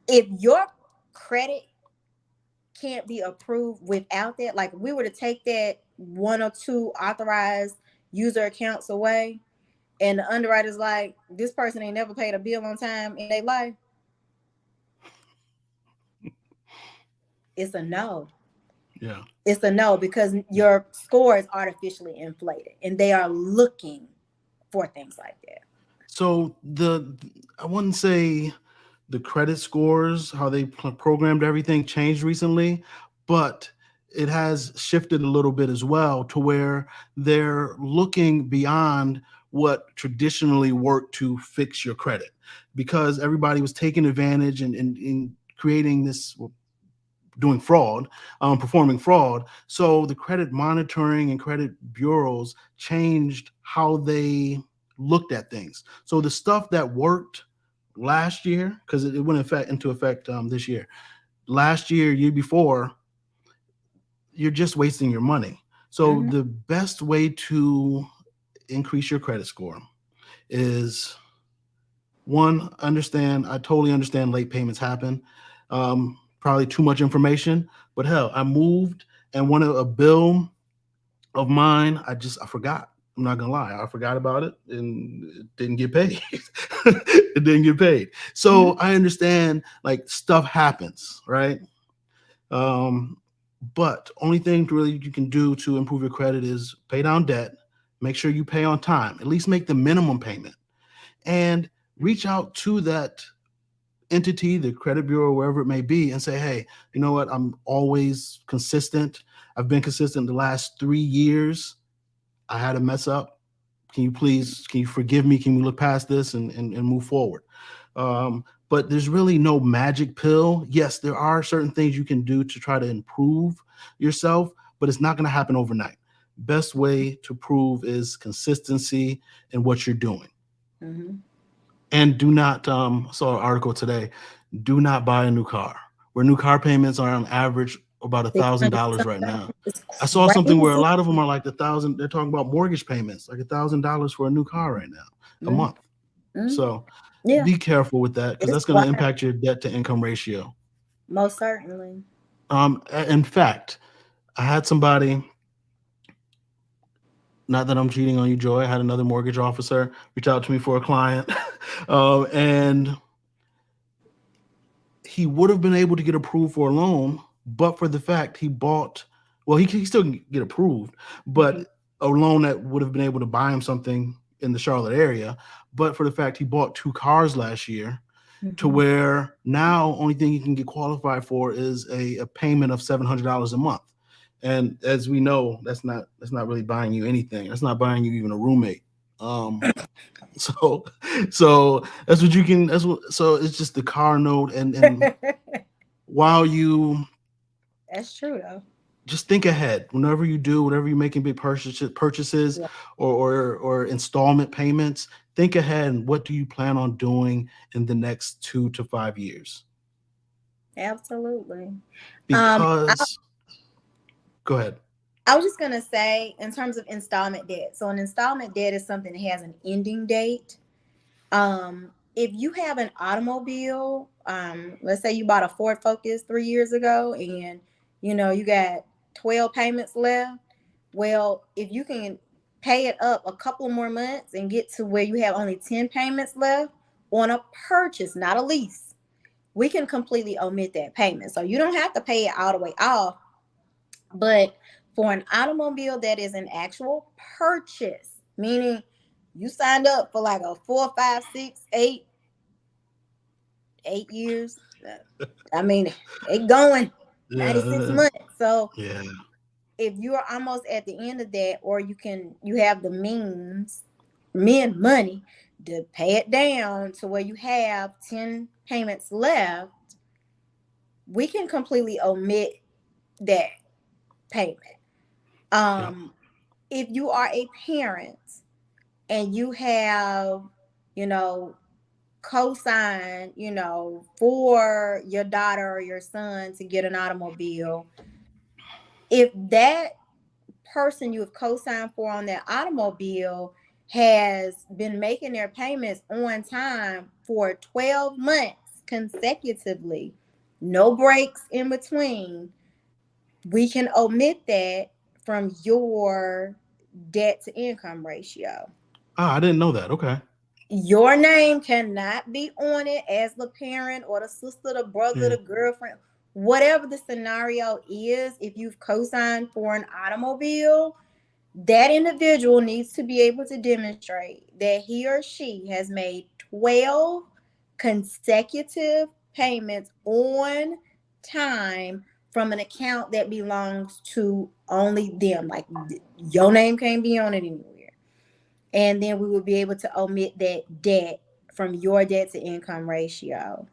if your credit can't be approved without that, like if we were to take that one or two authorized user accounts away, and the underwriter's like, this person ain't never paid a bill on time in their life, it's a no. Yeah. It's a no, because Yeah. your score is artificially inflated and they are looking for things like that. So I wouldn't say the credit scores, how they programmed everything, changed recently, but it has shifted a little bit as well, to where they're looking beyond what traditionally worked to fix your credit, because everybody was taking advantage and creating this doing fraud, performing fraud. So the credit monitoring and credit bureaus changed how they looked at things. So the stuff that worked last year, because it went into effect this year, last year, year before, you're just wasting your money. So Mm-hmm. the best way to increase your credit score is one, understand. I totally understand late payments happen. Probably too much information, but hell, I moved and one of a bill of mine, I forgot. I'm not gonna lie, I forgot about it and it didn't get paid. It didn't get paid. So Mm-hmm. I understand like stuff happens, right? Um, but only thing really you can do to improve your credit is pay down debt, make sure you pay on time, at least make the minimum payment, and reach out to that entity, the credit bureau, wherever it may be, and say, hey, you know what? I'm always consistent. I've been consistent the last 3 years. I had a mess up. Can you forgive me? Can we look past this and move forward? But there's really no magic pill. Yes, there are certain things you can do to try to improve yourself, but it's not going to happen overnight. Best way to prove is consistency in what you're doing. Mm-hmm. And do not, I saw an article today, do not buy a new car. Where new car payments are on average about a Six thousand hundred dollars right something. now. It's I saw something where a crazy. lot of them are like they're talking about mortgage payments, like $1,000 for a new car right now, a Mm-hmm. month. Mm-hmm. So Yeah, be careful with that because it's that's going to wild. impact your debt to income ratio. Most certainly. In fact, I had somebody, not that I'm cheating on you, Joy, I had another mortgage officer reach out to me for a client. And he would have been able to get approved for a loan, but for the fact he bought, well, he still can get approved, Mm-hmm. but a loan that would have been able to buy him something in the Charlotte area. But for the fact he bought two cars last year, to Mm-hmm. where now only thing you can get qualified for is a payment of $700 a month. And as we know, that's not really buying you anything. That's not buying you even a roommate. Um, so so that's what you can. That's what. So it's just the car note, and while you That's true though. just think ahead, whenever you do, whenever you're making big purchases Yeah, or installment payments, think ahead and what do you plan on doing in the next 2 to 5 years? absolutely. I, Because go ahead. I was just gonna say, in terms of installment debt. So an installment debt is something that has an ending date. If you have an automobile, let's say you bought a Ford Focus 3 years ago, and you got 12 payments left. Well, if you can pay it up a couple more months and get to where you have only 10 payments left on a purchase, not a lease, we can completely omit that payment. So you don't have to pay it all the way off. But for an automobile that is an actual purchase, meaning you signed up for like a 4, 5, 6, 8 years. I mean, it going Yeah, 96 months. So yeah, if you're almost at the end of that, or you have the money to pay it down to where you have 10 payments left, we can completely omit that payment. yeah. Um, if you are a parent and you have, you know, co-sign, for your daughter or your son to get an automobile, if that person you have co-signed for on that automobile has been making their payments on time for 12 months consecutively, no breaks in between, we can omit that from your debt to income ratio. Ah, I didn't know that. Okay. Your name cannot be on it as the parent or the sister, the brother, Yeah. the girlfriend, whatever the scenario is. If you've co-signed for an automobile, that individual needs to be able to demonstrate that he or she has made 12 consecutive payments on time from an account that belongs to only them. Like, your name can't be on it anywhere. And then we will be able to omit that debt from your debt to income ratio.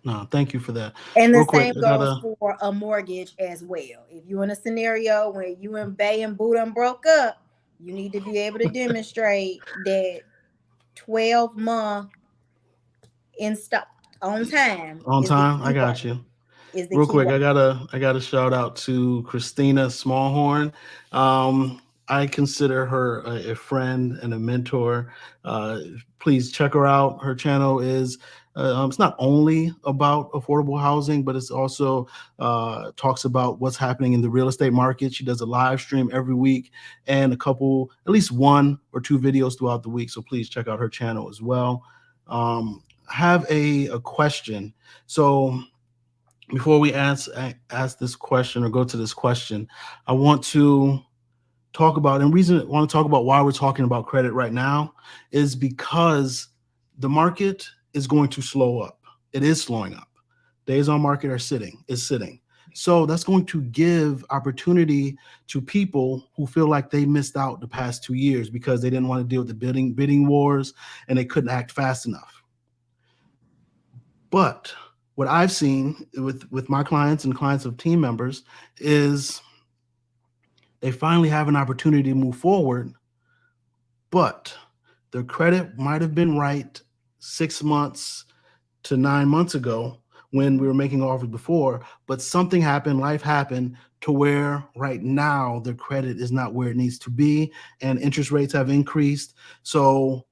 No, thank you for that. And the Real quick, same I goes gotta. for a mortgage as well. If you're in a scenario where you and Bay and Boo done broke up, you need to be able to demonstrate that 12-month in stop on time On is the time, I key got word. you. Is the Real key quick, word. I gotta shout out to Christina Smallhorn. Um, I consider her a friend and a mentor. Uh, Please check her out. Her channel is it's not only about affordable housing, but it's also talks about what's happening in the real estate market. She does a live stream every week and a couple, at least one or two videos throughout the week. So please check out her channel as well. I have a question. So before we ask this question or go to this question, I want to talk about, and reason I want to talk about why we're talking about credit right now is because the market is going to slow up. It is slowing up. Days on market is sitting. So that's going to give opportunity to people who feel like they missed out the past 2 years because they didn't want to deal with the bidding wars and they couldn't act fast enough. But what I've seen with my clients and clients of team members is they finally have an opportunity to move forward, but their credit might have been right 6 months to 9 months ago when we were making offers before, but something happened, life happened to where right now their credit is not where it needs to be and interest rates have increased. So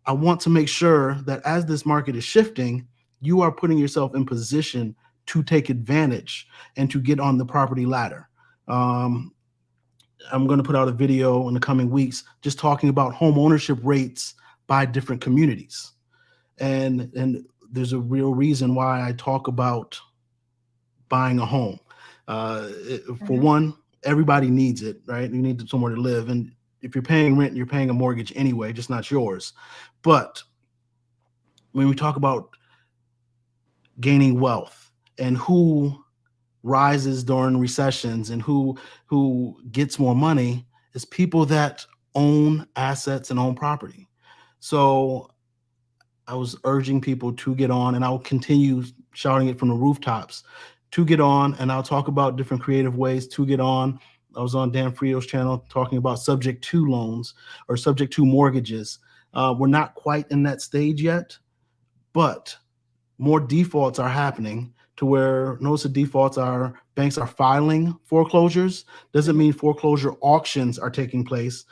I want to make sure that as this market is shifting, you are putting yourself in position to take advantage and to get on the property ladder. Um, I'm going to put out a video in the coming weeks just talking about home ownership rates by different communities. And there's a real reason why I talk about buying a home. For Mhm. one, everybody needs it, right? You need somewhere to live. And if you're paying rent, you're paying a mortgage anyway, just not yours. But when we talk about gaining wealth and who rises during recessions and who gets more money is people that own assets and own property. So I was urging people to get on, and I'll continue shouting it from the rooftops to get on, and I'll talk about different creative ways to get on. I was on Dan Frio's channel talking about subject to loans or subject to mortgages. We're not quite in that stage yet, but more defaults are happening to where notice the defaults are banks are filing foreclosures. Doesn't Mhm. mean foreclosure auctions are taking place,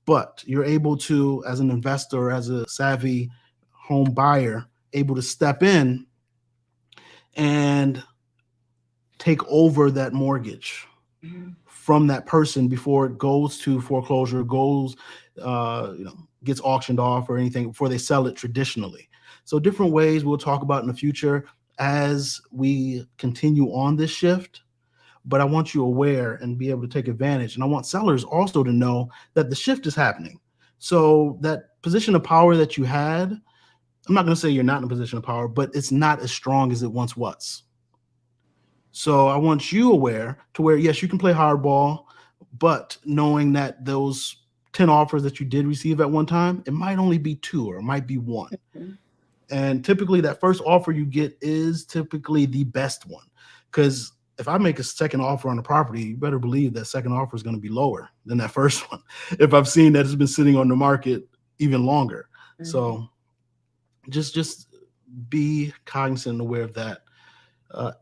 but you're able to, as an investor, as a savvy home buyer, able to step in and take over that mortgage Mhm. from that person before it goes to foreclosure, goes, gets auctioned off or anything before they sell it traditionally. So different ways we'll talk about in the future as we continue on this shift. But I want you aware and be able to take advantage. And I want sellers also to know that the shift is happening. So that position of power that you had, I'm not going to say you're not in a position of power, but it's not as strong as it once was. So I want you aware to where, yes, you can play hardball, but knowing that those 10 offers that you did receive at one time, it might only be two or it might be one. Mhm. And typically that first offer you get is typically the best one. Because if I make a second offer on a property, you better believe that second offer is going to be lower than that first one. If I've seen that it's been sitting on the market even longer. Mhm. So just be cognizant and aware of that.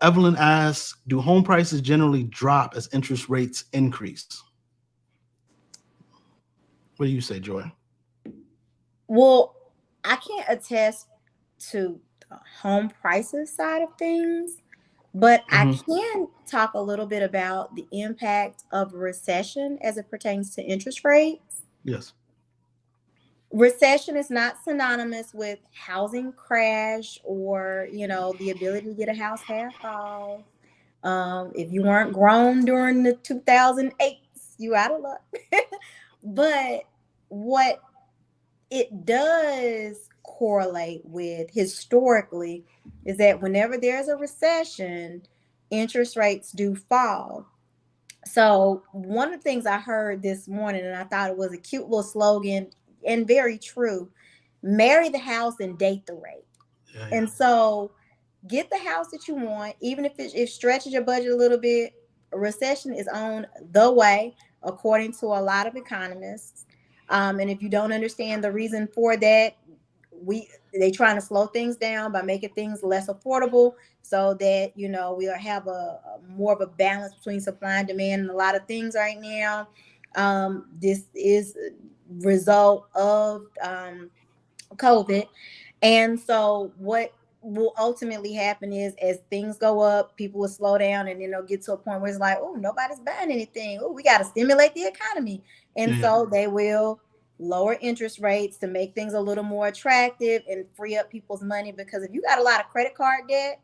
Evelyn asks, do home prices generally drop as interest rates increase? What do you say, Joy? Well, I can't attest to the home prices side of things, but I Mm-hmm. can talk a little bit about the impact of a recession as it pertains to interest rates. Yes. Recession is not synonymous with housing crash or, the ability to get a house half off. If you weren't grown during the 2008s, you out of luck. But what it does correlate with historically is that whenever there's a recession, interest rates do fall. So, one of the things I heard this morning, and I thought it was a cute little slogan and very true, marry the house and date the rate. Yeah, yeah. And so get the house that you want, even if it stretches your budget a little bit. A recession is on the way, according to a lot of economists. And if you don't understand the reason for that, they trying to slow things down by making things less affordable, so that we'll have a more of a balance between supply and demand and a lot of things right now. This is result of COVID. And so what will ultimately happen is, as things go up, people will slow down, and then they'll get to a point where it's like, oh, nobody's buying anything. Oh, we got to stimulate the economy. And Yeah. so they will lower interest rates to make things a little more attractive and free up people's money. Because if you got a lot of credit card debt,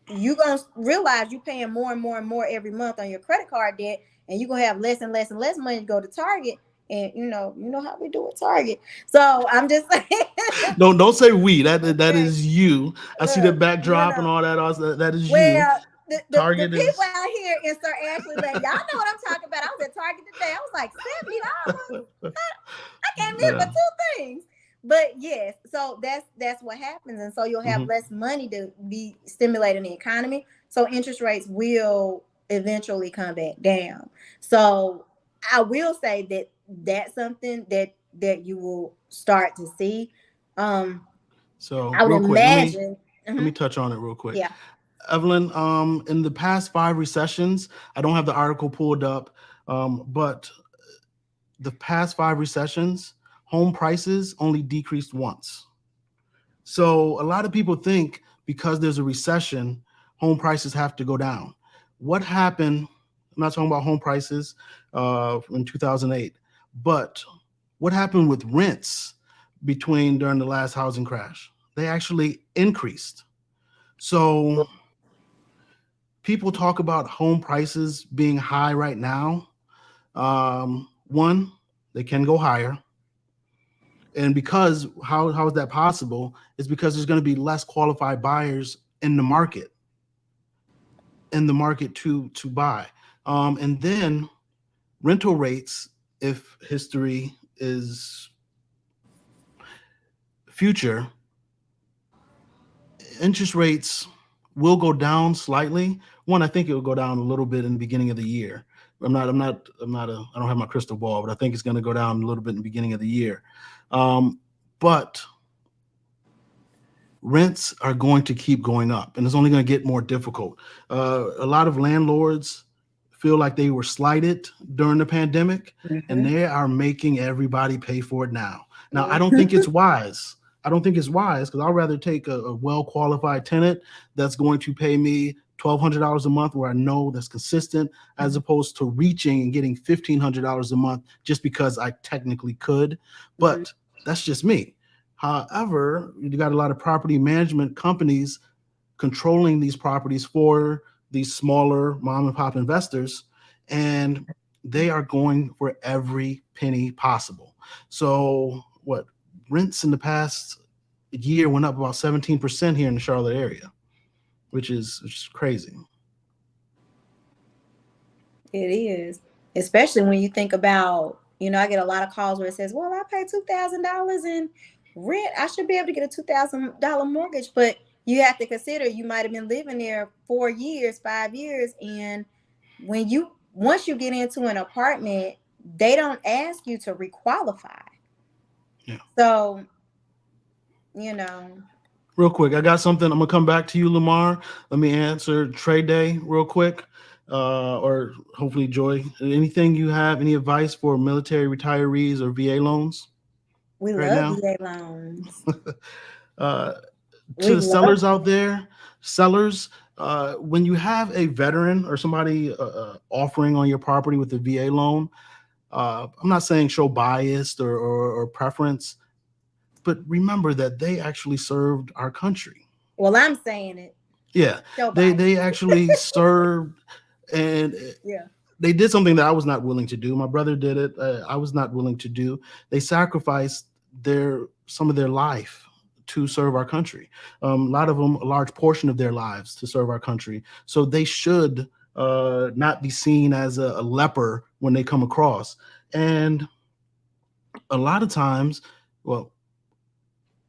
you gonna realize you paying more and more and more every month on your credit card debt, and you're gonna have less and less and less money to go to Target. And you know how we do at Target. So I'm just saying, Don't say we. That okay, is you. I see the look, backdrop and all that. That is you. well, the Target people is. out here in Sir Ashley Lane, y'all know what I'm talking about. I was at Target today. I was like $70. I came in for Yeah. two things. But yes, so that's what happens. And so you'll have Mhm. less money to be stimulating the economy. So interest rates will eventually come back down. So I will say that that's something that you will start to see. Um, So I would real quick, imagine. let me Mhm, touch on it real quick. yeah. Evelyn, in the past 5 recessions, I don't have the article pulled up, but the past 5 recessions, home prices only decreased once. So a lot of people think because there's a recession, home prices have to go down. What happened? I'm not talking about home prices in 2008, but what happened with rents during the last housing crash? They actually increased. So people talk about home prices being high right now. One, they can go higher. And because how is that possible? Is because there's going to be less qualified buyers in the market to buy. And then rental rates, if history is future, interest rates will go down slightly. One, I think it will go down a little bit in the beginning of the year. I don't have my crystal ball, but I think it's going to go down a little bit in the beginning of the year. But rents are going to keep going up, and it's only going to get more difficult. A lot of landlords feel like they were slighted during the pandemic, and Mhm, they are making everybody pay for it now. Now, I don't think mhm, it's wise. I don't think it's wise because I'd rather take a well qualified tenant that's going to pay me $1,200 a month where I know that's consistent, as opposed to reaching and getting $1,500 a month just because I technically could. mhm. But that's just me. However, you got a lot of property management companies controlling these properties for these smaller mom and pop investors, and they are going for every penny possible. So, what rents in the past year went up about 17% here in the Charlotte area, which is crazy. It is, especially when you think about, I get a lot of calls where it says, "Well, I paid $2,000 in rent. I should be able to get a $2,000 mortgage." But you have to consider you might have been living there 4 years, 5 years, and once you get into an apartment, they don't ask you to requalify. Yeah. So, you know, Real quick, I got something. I'm gonna come back to you, Lamar. Let me answer trade day real quick, or hopefully Joy. Anything you have? Any advice for military retirees or VA loans we right love now? VA loans. uh, to We the love. sellers out there, sellers, when you have a veteran or somebody offering on your property with a VA loan, I'm not saying show bias or preference, but remember that they actually served our country. Well, I'm saying it. Yeah, they Nobody. they actually served, and Yeah. they did something that I was not willing to do. My brother did it. I was not willing to do. They sacrificed some of their life to serve our country. A lot of them, a large portion of their lives to serve our country. So they should not be seen as a leper when they come across. And a lot of times, well,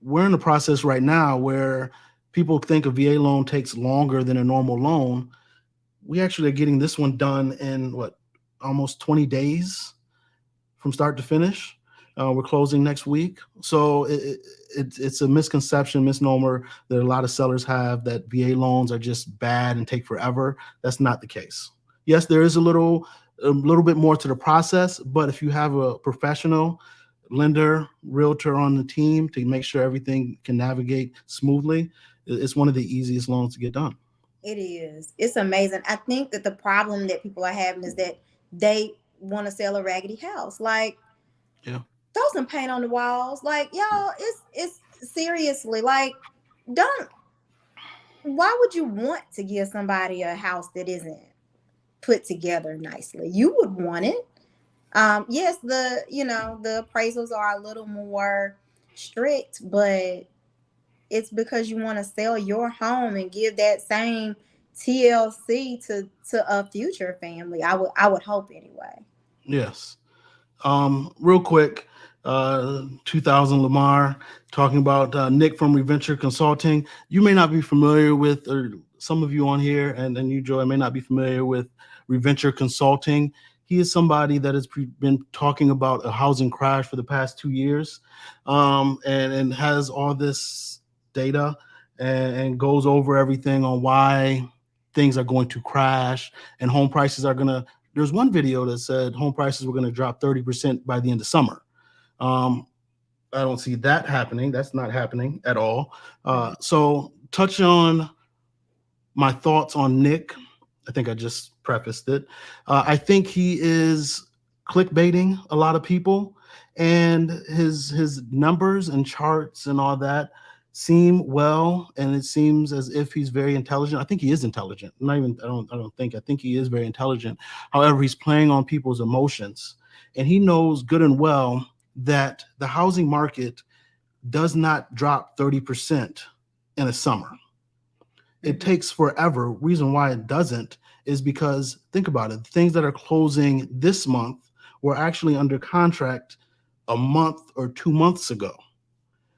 we're in a process right now where People think a VA loan takes longer than a normal loan. We actually are getting this one done in what, almost 20 days from start to finish. We're closing next week. So it's a misconception, misnomer that a lot of sellers have, that VA loans are just bad and take forever. That's not the case. Yes, there is a little bit more to the process, but if you have a professional lender, realtor on the team to make sure everything can navigate smoothly, it's one of the easiest loans to get done. It is. It's amazing. I think that the problem that people are having is that they want to sell a raggedy house. Like, Yeah. throw some paint on the walls. Like, y'all, it's seriously like, don't. Why would you want to give somebody a house that isn't put together nicely? You would want it. Yes, the appraisals are a little more strict, but it's because you want to sell your home and give that same TLC to a future family. I would hope anyway. Yes. Real quick, 2000 Lamar, talking about Nick from Reventure Consulting. You may not be familiar with, or some of you on here, and you, Joy, may not be familiar with Reventure Consulting. He is somebody that has been talking about a housing crash for the past 2 years, and has all this data, and goes over everything on why things are going to crash and home prices are going to. There's one video that said home prices were going to drop 30% by the end of summer. Um, I don't see that happening. That's not happening at all. Mhm. So, touch on my thoughts on Nick. I think I just prefaced it. I think he is clickbaiting a lot of people, and his numbers and charts and all that seem well, and it seems as if he's very intelligent. I think he is intelligent. Not even I think he is very intelligent. However, he's playing on people's emotions, and he knows good and well that the housing market does not drop 30% in a summer. It Mhm. takes forever. Reason why it doesn't is because, think about it, things that are closing this month were actually under contract a month or 2 months ago.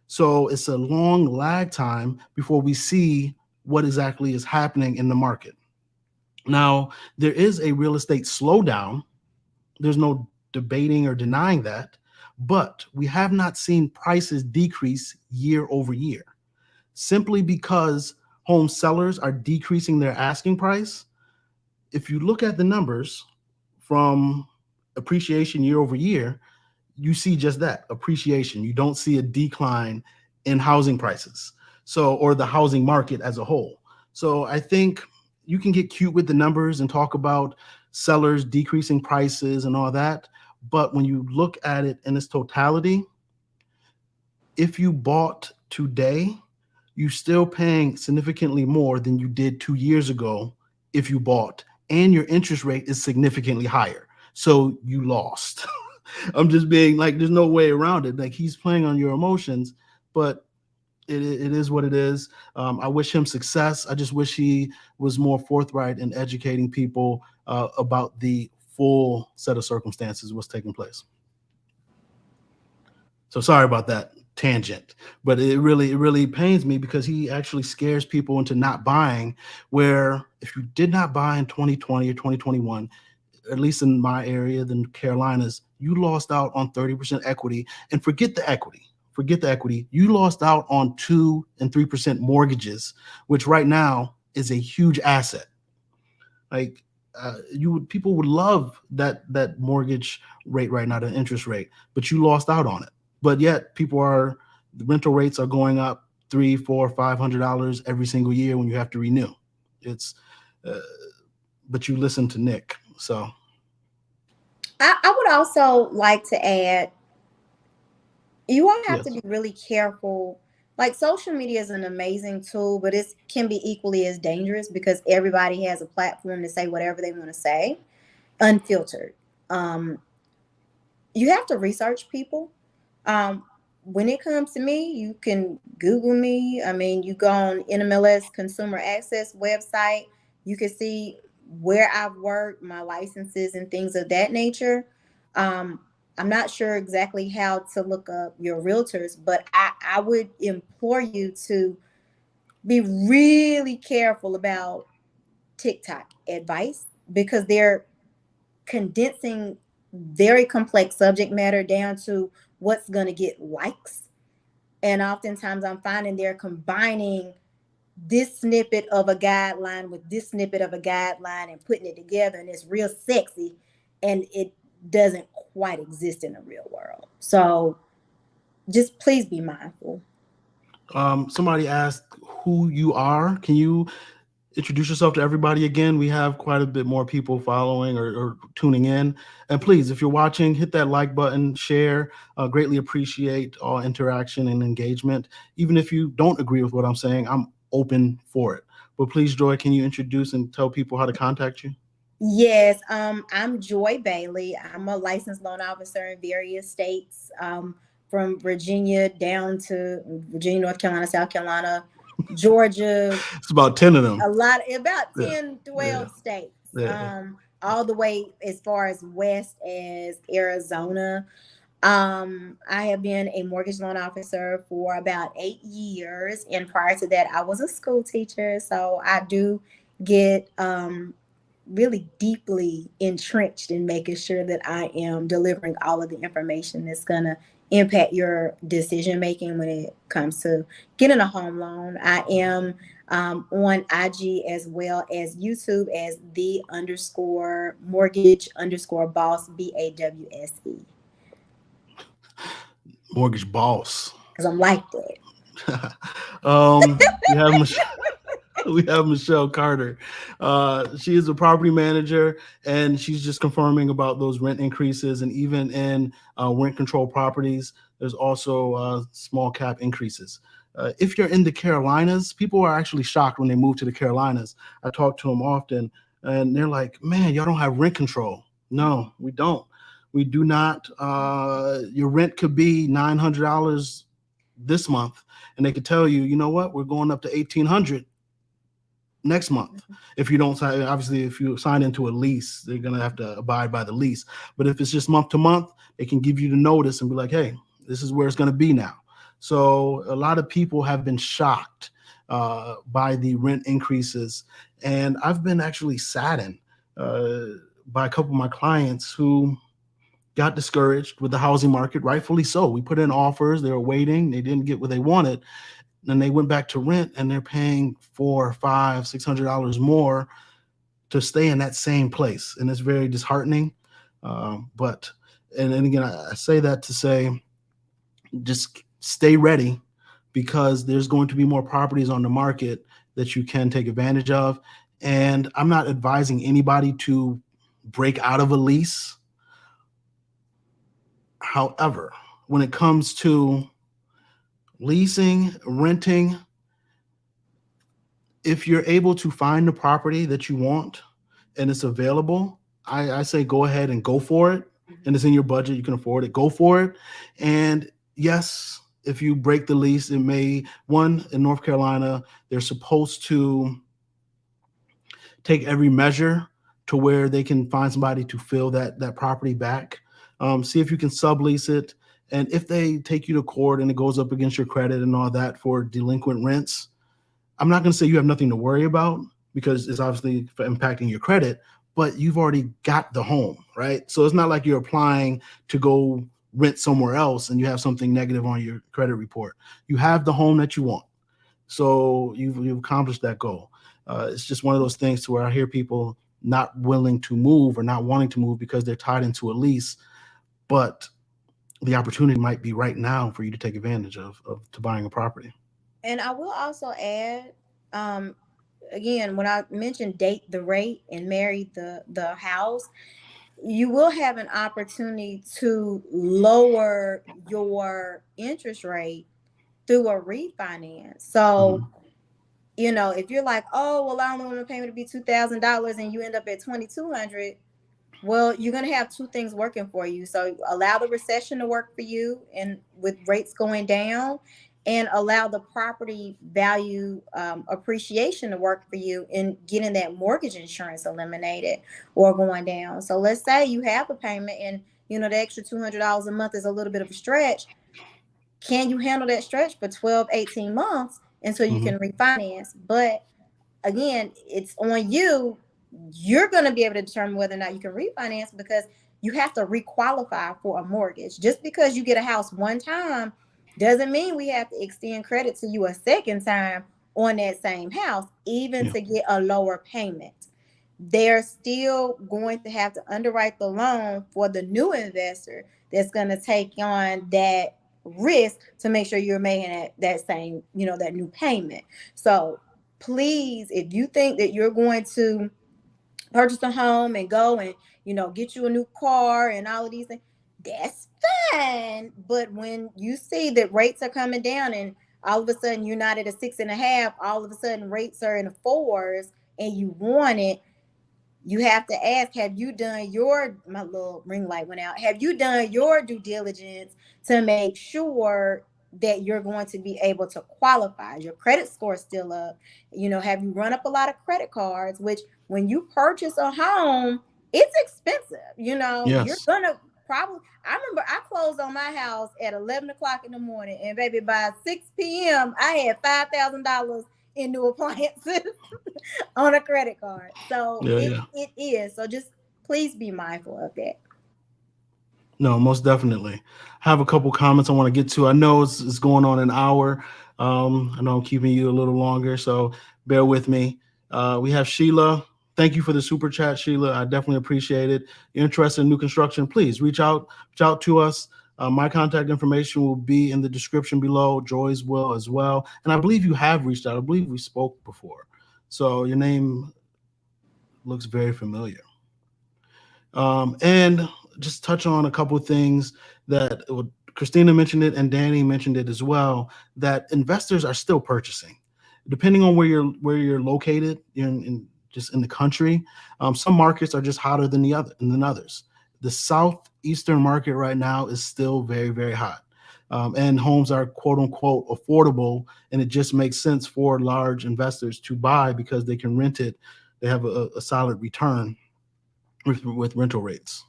So it's a long lag time before we see what exactly is happening in the market. Now, there is a real estate slowdown. There's no debating or denying that, but we have not seen prices decrease year over year, simply because home sellers are decreasing their asking price. If you look at the numbers from appreciation year over year, you see just that appreciation. You don't see a decline in housing prices. So, or the housing market as a whole. So, I think you can get cute with the numbers and talk about sellers decreasing prices and all that. But when you look at it in its totality, if you bought today, you're still paying significantly more than you did 2 years ago if you bought, and your interest rate is significantly higher. So you lost. I'm just being like, there's no way around it. Like, he's playing on your emotions, but it is what it is. I wish him success. I just wish he was more forthright in educating people about the full set of circumstances what's taking place. So sorry about that tangent, but it really pains me because he actually scares people into not buying. Where if you did not buy in 2020 or 2021, at least in my area, the Carolinas, you lost out on 30% equity. And forget the equity. Forget the equity. You lost out on 2 and 3% mortgages, which right now is a huge asset. Like, people would love that mortgage rate right now, the interest rate, but you lost out on it. But yet the rental rates are going up 3, 4, $500 every single year when you have to renew. It's uh, but you listen to Nick, so I would also like to add, you all have to yes, be really careful. Like, social media is an amazing tool, but it can be equally as dangerous because everybody has a platform to say whatever they want to say, unfiltered. Um, you have to research people. Um, when it comes to me, you can Google me. I mean, you go on NMLS Consumer Access website, you can see where I've worked, my licenses, and things of that nature. Um, I'm not sure exactly how to look up your realtors, but I would implore you to be really careful about TikTok advice because they're condensing very complex subject matter down to what's going to get likes. And oftentimes I'm finding they're combining this snippet of a guideline with this snippet of a guideline and putting it together, and it's real sexy, and it doesn't quite exist in the real world. So just please be mindful. Somebody asked who you are. Can you introduce yourself to everybody again? We have quite a bit more people following or tuning in. And please, if you're watching, hit that like button, share. Greatly appreciate all interaction and engagement. Even if you don't agree with what I'm saying, I'm open for it. But please, Joy, can you introduce and tell people how to contact you? Yes, I'm Joy Bailey. I'm a licensed loan officer in various states, from Virginia down to Virginia, North Carolina, South Carolina, Georgia, It's about 10 of them. about Yeah, 10, yeah, 12 states, yeah. all the way as far as west as Arizona. I have been a mortgage loan officer for about 8 years, and prior to that, I was a school teacher. So I do get really deeply entrenched in making sure that I am delivering all of the information that's gonna impact your decision making when it comes to getting a home loan. I am on IG as well as YouTube as the underscore mortgage underscore boss BAWSE, Mortgage boss. because I'm like that. We have we have Michelle Carter. She is a property manager, and she's just confirming about those rent increases. And even in rent control properties, there's also small cap increases. If you're in the Carolinas, people are actually shocked when they move to the Carolinas. I talk to them often, and they're like, "Man, y'all don't have rent control." No, we don't. We do not. Your rent could be $900 this month, and they could tell you, you know what, we're going up to 1,800 next month. If you don't sign, obviously, if you sign into a lease, they're going to have to abide by the lease. But if it's just month to month, they can give you the notice and be like, hey, this is where it's going to be now. So a lot of people have been shocked by the rent increases. And I've been actually saddened uh, by a couple of my clients who got discouraged with the housing market, rightfully so. We put in offers, they were waiting, they didn't get what they wanted. Then they went back to rent and they're paying $400, $500, $600 more to stay in that same place. And it's very disheartening. But, and again, I say that to say, just stay ready because there's going to be more properties on the market that you can take advantage of. And I'm not advising anybody to break out of a lease. However, when it comes to leasing, renting, if you're able to find the property that you want and it's available, I say go ahead and go for it. And it's in your budget, you can afford it, go for it. And yes, if you break the lease, it may, one, in North Carolina, they're supposed to take every measure to where they can find somebody to fill that property back. See if you can sublease it. And if they take you to court and it goes up against your credit and all that for delinquent rents, I'm not going to say you have nothing to worry about because it's obviously impacting your credit, but you've already got the home, right? So it's not like you're applying to go rent somewhere else and you have something negative on your credit report. You have the home that you want. So you've accomplished that goal. It's just one of those things to where I hear people not willing to move or not wanting to move because they're tied into a lease, but the opportunity might be right now for you to take advantage of to buying a property. And I will also add, um, again, when I mentioned date the rate and marry the house, you will have an opportunity to lower your interest rate through a refinance. So, Mhm. if you're like, oh, well, I only want the payment to be $2,000 and you end up at 2,200, well, you're going to have two things working for you. So allow the recession to work for you and with rates going down, and allow the property value appreciation to work for you in getting that mortgage insurance eliminated or going down. So let's say you have a payment and the extra $200 a month is a little bit of a stretch. Can you handle that stretch for 12, 18 months? until you Mm-hmm. can refinance. But again, it's on you. You're going to be able to determine whether or not you can refinance, because you have to requalify for a mortgage. Just because you get a house one time doesn't mean we have to extend credit to you a second time on that same house, even Yeah. to get a lower payment. They're still going to have to underwrite the loan for the new investor that's going to take on that risk to make sure you're making that same, that new payment. So please, if you think that you're going to purchase a home and go and get you a new car and all of these things, that's fine. But when you see that rates are coming down and all of a sudden you're not at a 6.5, all of a sudden rates are in the fours and you want it, you have to ask, have you done my little ring light went out, have you done your due diligence to make sure that you're going to be able to qualify? Is your credit score still up? Have you run up a lot of credit cards? Which, when you purchase a home, it's expensive. You're Yes. gonna probably, I remember I closed on my house at 11 o'clock in the morning, and baby, by 6 p.m. I had $5,000 in new appliances on a credit card. So Yeah. it Yeah. it is. So just please be mindful of that. No, most definitely. I have a couple comments I want to get to. I know it's going on an hour. I know I'm keeping you a little longer, so bear with me. We have Sheila. Thank you for the super chat, Sheila. I definitely appreciate it. You're interested in new construction, please reach out to us. My contact information will be in the description below. Joy's will as well. And I believe you have reached out. I believe we spoke before. So your name looks very familiar. And just touch on a couple of things that Christina mentioned it and Danny mentioned it as well, that investors are still purchasing, depending on where you're located in just in the country. Some markets are just hotter than others. The southeastern market right now is still very, very hot. And homes are quote unquote affordable, and it just makes sense for large investors to buy because they can rent it. They have a solid return with rental rates.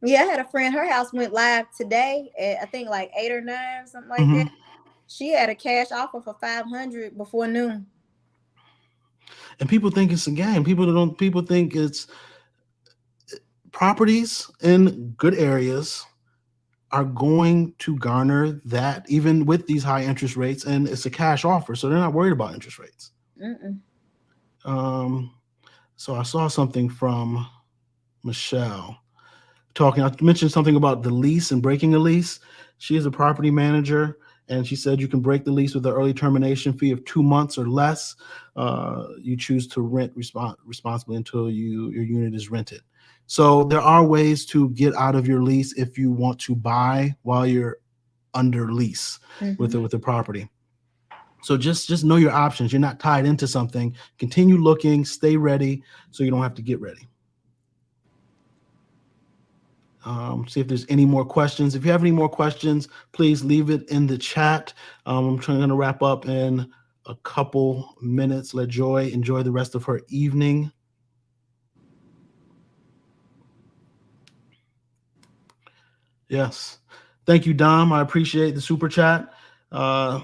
Yeah, I had a friend, her house went live today at I think like 8 or 9, something like that. Hmm. She had a cash offer for 500 before noon. And people think it's a game. People think it's properties in good areas are going to garner that even with these high interest rates, and it's a cash offer, so they're not worried about interest rates. Mm-mm. Um, so I saw something from Michelle talking. I mentioned something about the lease and breaking a lease. She is a property manager, and she said you can break the lease with an early termination fee of 2 months or less. You choose to rent responsibly until your unit is rented. So there are ways to get out of your lease if you want to buy while you're under lease with Mm-hmm. the property. So just know your options. You're not tied into something. Continue looking. Stay ready so you don't have to get ready. See if there's any more questions. If you have any more questions, please leave it in the chat. I'm trying to wrap up in a couple minutes. Let Joy enjoy the rest of her evening. Yes. Thank you, Dom. I appreciate the super chat. Uh,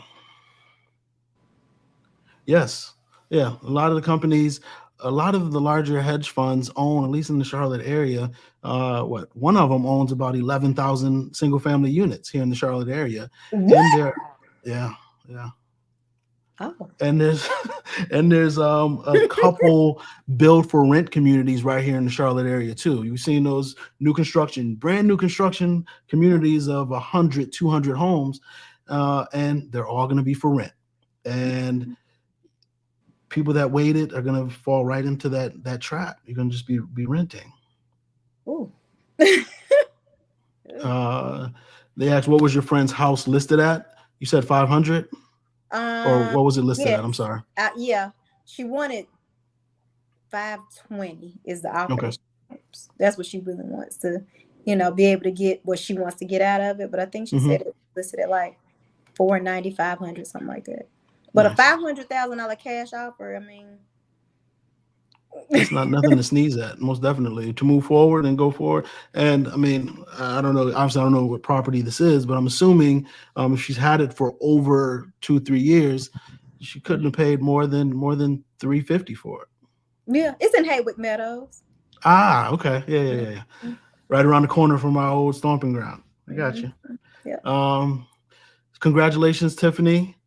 yes. Yeah. A lot of the larger hedge funds own, at least in the Charlotte area, one of them owns about 11,000 single family units here in the Charlotte area. And What? they're, yeah, yeah. Oh. And there's a couple build for rent communities right here in the Charlotte area too. You've seen those brand new construction communities of 100, 200 homes, and they're all going to be for rent. And people that waited are going to fall right into that trap. You're going to just be renting. Ooh. Uh, they asked, what was your friend's house listed at? You said 500, or um, what was it listed at? I'm yes. sorry. Yeah. She wanted 520 is the offer Okay. that that's what she really wants to, be able to get what she wants to get out of it. But I think she Hmm. said it listed at like 490, 500, something like that. But a Nice. $500,000 cash offer, I mean, That's not nothing to sneeze at. Most definitely to move forward and go forward. And I mean, I don't know. Obviously, I don't know what property this is, but I'm assuming if she's had it for over 2-3 years, she couldn't have paid more than $350 for it. Yeah, it's in Haywick Meadows. Ah, okay. Yeah. Right around the corner from our old stomping ground. I got Mhm. you. Yeah. Um, Congratulations, Tiffany.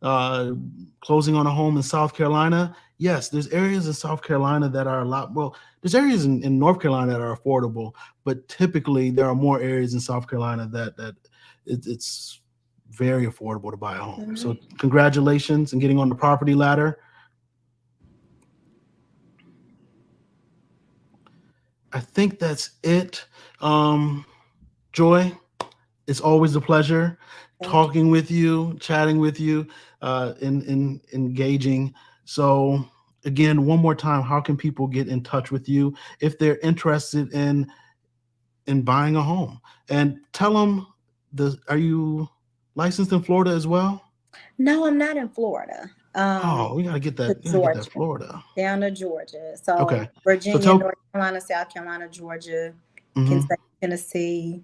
Uh, Closing on a home in South Carolina. Yes, there's areas in South Carolina that are a lot. Well, there's areas in North Carolina that are affordable, but typically there are more areas in South Carolina it's very affordable to buy a home. So Mhm. congratulations and getting on the property ladder. I think that's it. Joy, it's always a pleasure Thank you. talking with you, chatting with you, in engaging. So again, one more time, how can people get in touch with you if they're interested in buying a home? And tell them, are you licensed in Florida as well? No, I'm not in Florida. Oh, we gotta get To that. We gotta get that Georgia, Florida. down to Georgia. So Okay. So Virginia, tell. North Carolina, South Carolina, Georgia, Mhm. Kentucky, Tennessee,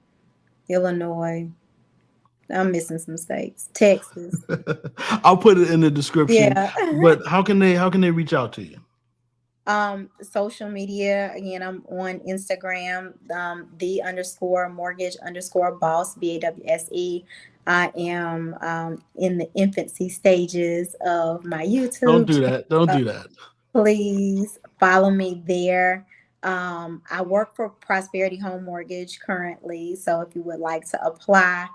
Illinois. I'm missing some states. Texas. I'll put it in the description. Yeah. But how can they reach out to you? Social media. Again, I'm on Instagram, the underscore mortgage underscore boss, BAWSE. I am in the infancy stages of my Don't YouTube do that. Don't channel. do that. Please follow me there. I work for Prosperity Home Mortgage currently. So if you would like to apply,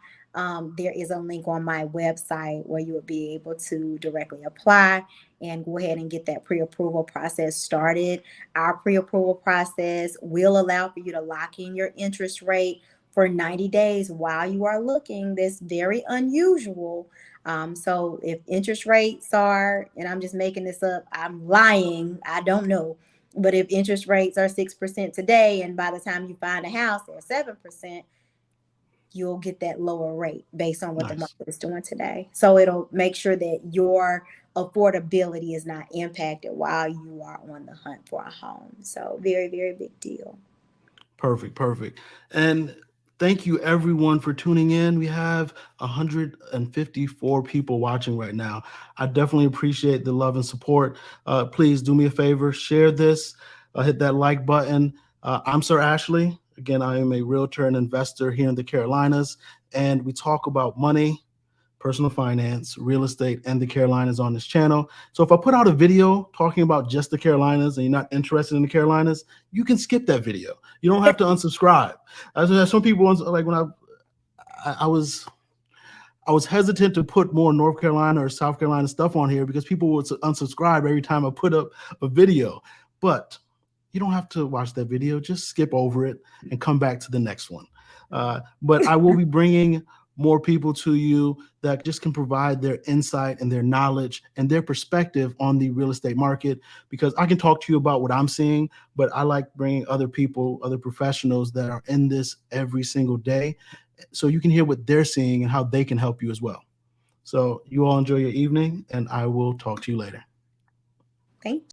there is a link on my website where you will be able to directly apply and go ahead and get that pre-approval process started. Our pre-approval process will allow for you to lock in your interest rate for 90 days while you are looking. That's very unusual. So if interest rates are, and I'm just making this up, I'm lying, I don't know. But if interest rates are 6% today, and by the time you find a house, they're 7%, you'll get that lower rate based on what the Nice. market is doing today. So it'll make sure that your affordability is not impacted while you are on the hunt for a home. So very, very big deal. Perfect, perfect. And thank you everyone for tuning in. We have 154 people watching right now. I definitely appreciate the love and support. Please do me a favor, share this, hit that like button. I'm Sir Ashley. Again, I am a realtor and investor here in the Carolinas, and we talk about money, personal finance, real estate, and the Carolinas on this channel. So if I put out a video talking about just the Carolinas and you're not interested in the Carolinas, you can skip that video. You don't have to unsubscribe. Some people like when I was hesitant to put more North Carolina or South Carolina stuff on here because people would unsubscribe every time I put up a video. But you don't have to watch that video. Just skip over it and come back to the next one. But I will be bringing more people to you that just can provide their insight and their knowledge and their perspective on the real estate market, because I can talk to you about what I'm seeing, but I like bringing other people, other professionals that are in this every single day, so you can hear what they're seeing and how they can help you as well. So you all enjoy your evening, and I will talk to you later. Thank